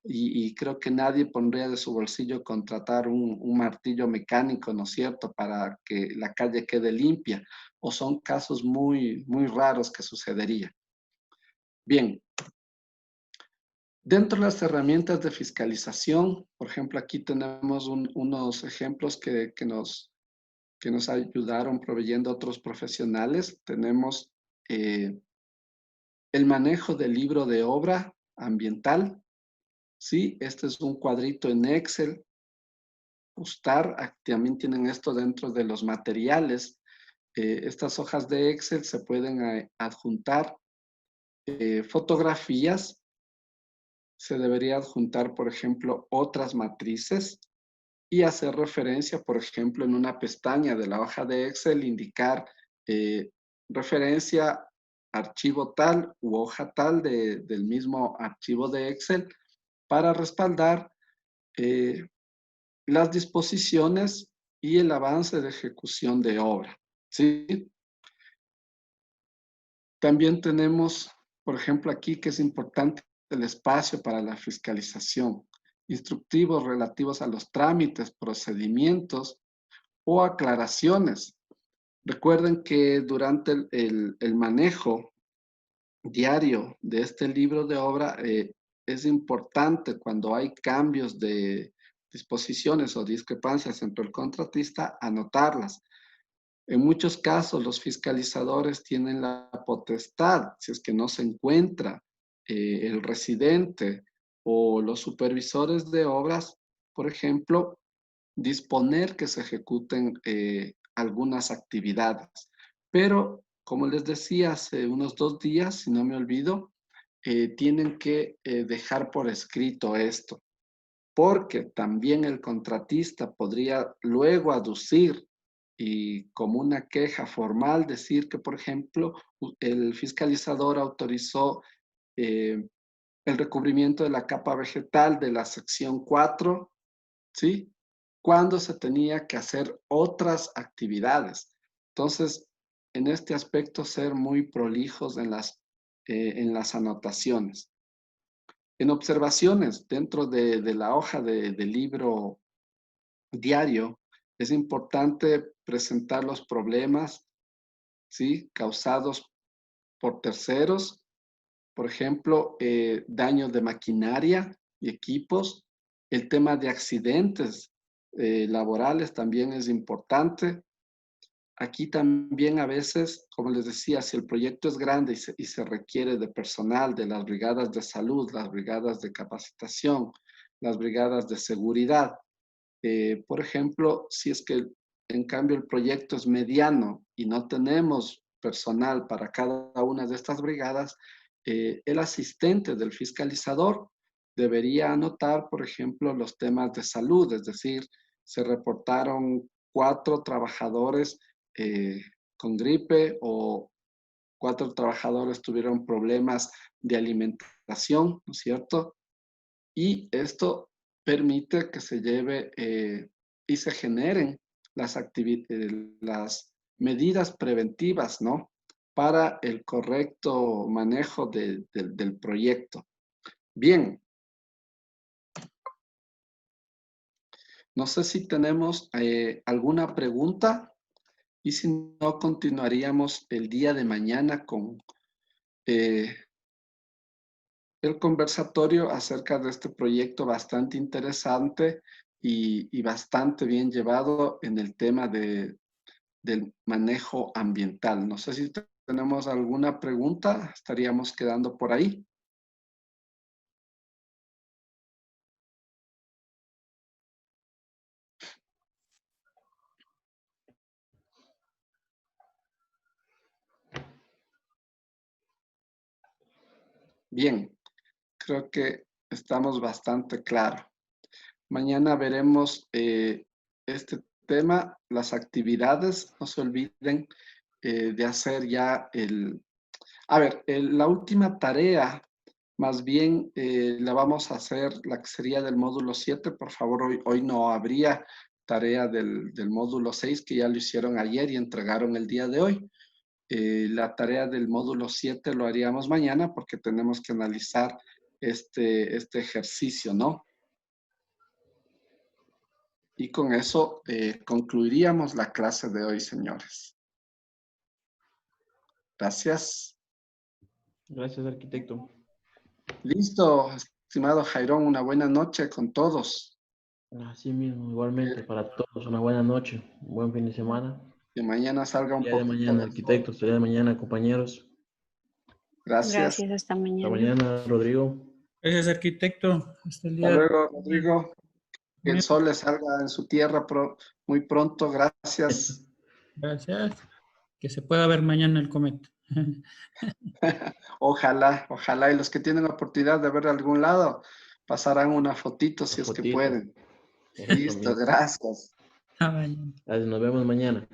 y creo que nadie pondría de su bolsillo contratar un martillo mecánico, ¿no es cierto?, para que la calle quede limpia. O son casos muy, muy raros que sucedería. Bien. Dentro de las herramientas de fiscalización, por ejemplo, aquí tenemos unos ejemplos que nos ayudaron proveyendo otros profesionales. Tenemos el manejo del libro de obra ambiental. Sí, este es un cuadrito en Excel ajustar, también tienen esto dentro de los materiales. Estas hojas de Excel se pueden adjuntar fotografías, se debería adjuntar, por ejemplo, otras matrices y hacer referencia, por ejemplo, en una pestaña de la hoja de Excel, indicar referencia archivo tal u hoja tal del mismo archivo de Excel para respaldar las disposiciones y el avance de ejecución de obra, ¿sí? También tenemos, por ejemplo, aquí que es importante el espacio para la fiscalización, instructivos relativos a los trámites, procedimientos o aclaraciones. Recuerden que durante el manejo diario de este libro de obra es importante cuando hay cambios de disposiciones o discrepancias entre el contratista anotarlas. En muchos casos, los fiscalizadores tienen la potestad, si es que no se encuentra el residente o los supervisores de obras, por ejemplo, disponer que se ejecuten algunas actividades. Pero, como les decía hace unos 2 días, si no me olvido, tienen que dejar por escrito esto, porque también el contratista podría luego aducir y como una queja formal decir que, por ejemplo, el fiscalizador autorizó el recubrimiento de la capa vegetal de la sección 4, ¿sí? Cuando se tenía que hacer otras actividades. Entonces, en este aspecto, ser muy prolijos en las anotaciones. En observaciones dentro de la hoja del libro diario, es importante presentar los problemas, ¿sí? Causados por terceros, por ejemplo, daños de maquinaria y equipos. El tema de accidentes laborales también es importante. Aquí también a veces, como les decía, si el proyecto es grande y se requiere de personal de las brigadas de salud, las brigadas de capacitación, las brigadas de seguridad, por ejemplo, si es que en cambio el proyecto es mediano y no tenemos personal para cada una de estas brigadas, el asistente del fiscalizador debería anotar, por ejemplo, los temas de salud, es decir, se reportaron 4 trabajadores con gripe o 4 trabajadores tuvieron problemas de alimentación, ¿no es cierto? Y esto permite que se lleve y se generen las medidas preventivas, ¿no? Para el correcto manejo del proyecto. Bien. No sé si tenemos alguna pregunta y si no, continuaríamos el día de mañana con el conversatorio acerca de este proyecto bastante interesante y bastante bien llevado en el tema del manejo ambiental. No sé si tenemos alguna pregunta, estaríamos quedando por ahí. Bien, creo que estamos bastante claros. Mañana veremos este tema, las actividades. No se olviden de hacer ya la última tarea, más bien la vamos a hacer, la que sería del módulo 7. Por favor, hoy no habría tarea del módulo 6, que ya lo hicieron ayer y entregaron el día de hoy. La tarea del módulo 7 lo haríamos mañana porque tenemos que analizar este ejercicio, ¿no? Y con eso concluiríamos la clase de hoy, señores. Gracias. Gracias, arquitecto. Listo, estimado Jairón, una buena noche con todos. Así mismo, igualmente para todos, una buena noche, un buen fin de semana. Que mañana salga un Día de poco. mañana, arquitecto, día de mañana, compañeros. Gracias. Gracias, hasta mañana. Hasta mañana, Rodrigo. Gracias, arquitecto. Hasta el Hasta día. luego, Rodrigo. Que el sol le salga en su tierra muy pronto. Gracias. Gracias. Que se pueda ver mañana el cometa. Ojalá, ojalá. Y los que tienen la oportunidad de ver de algún lado, pasarán una fotito si es que pueden. Listo, gracias. Nos vemos mañana.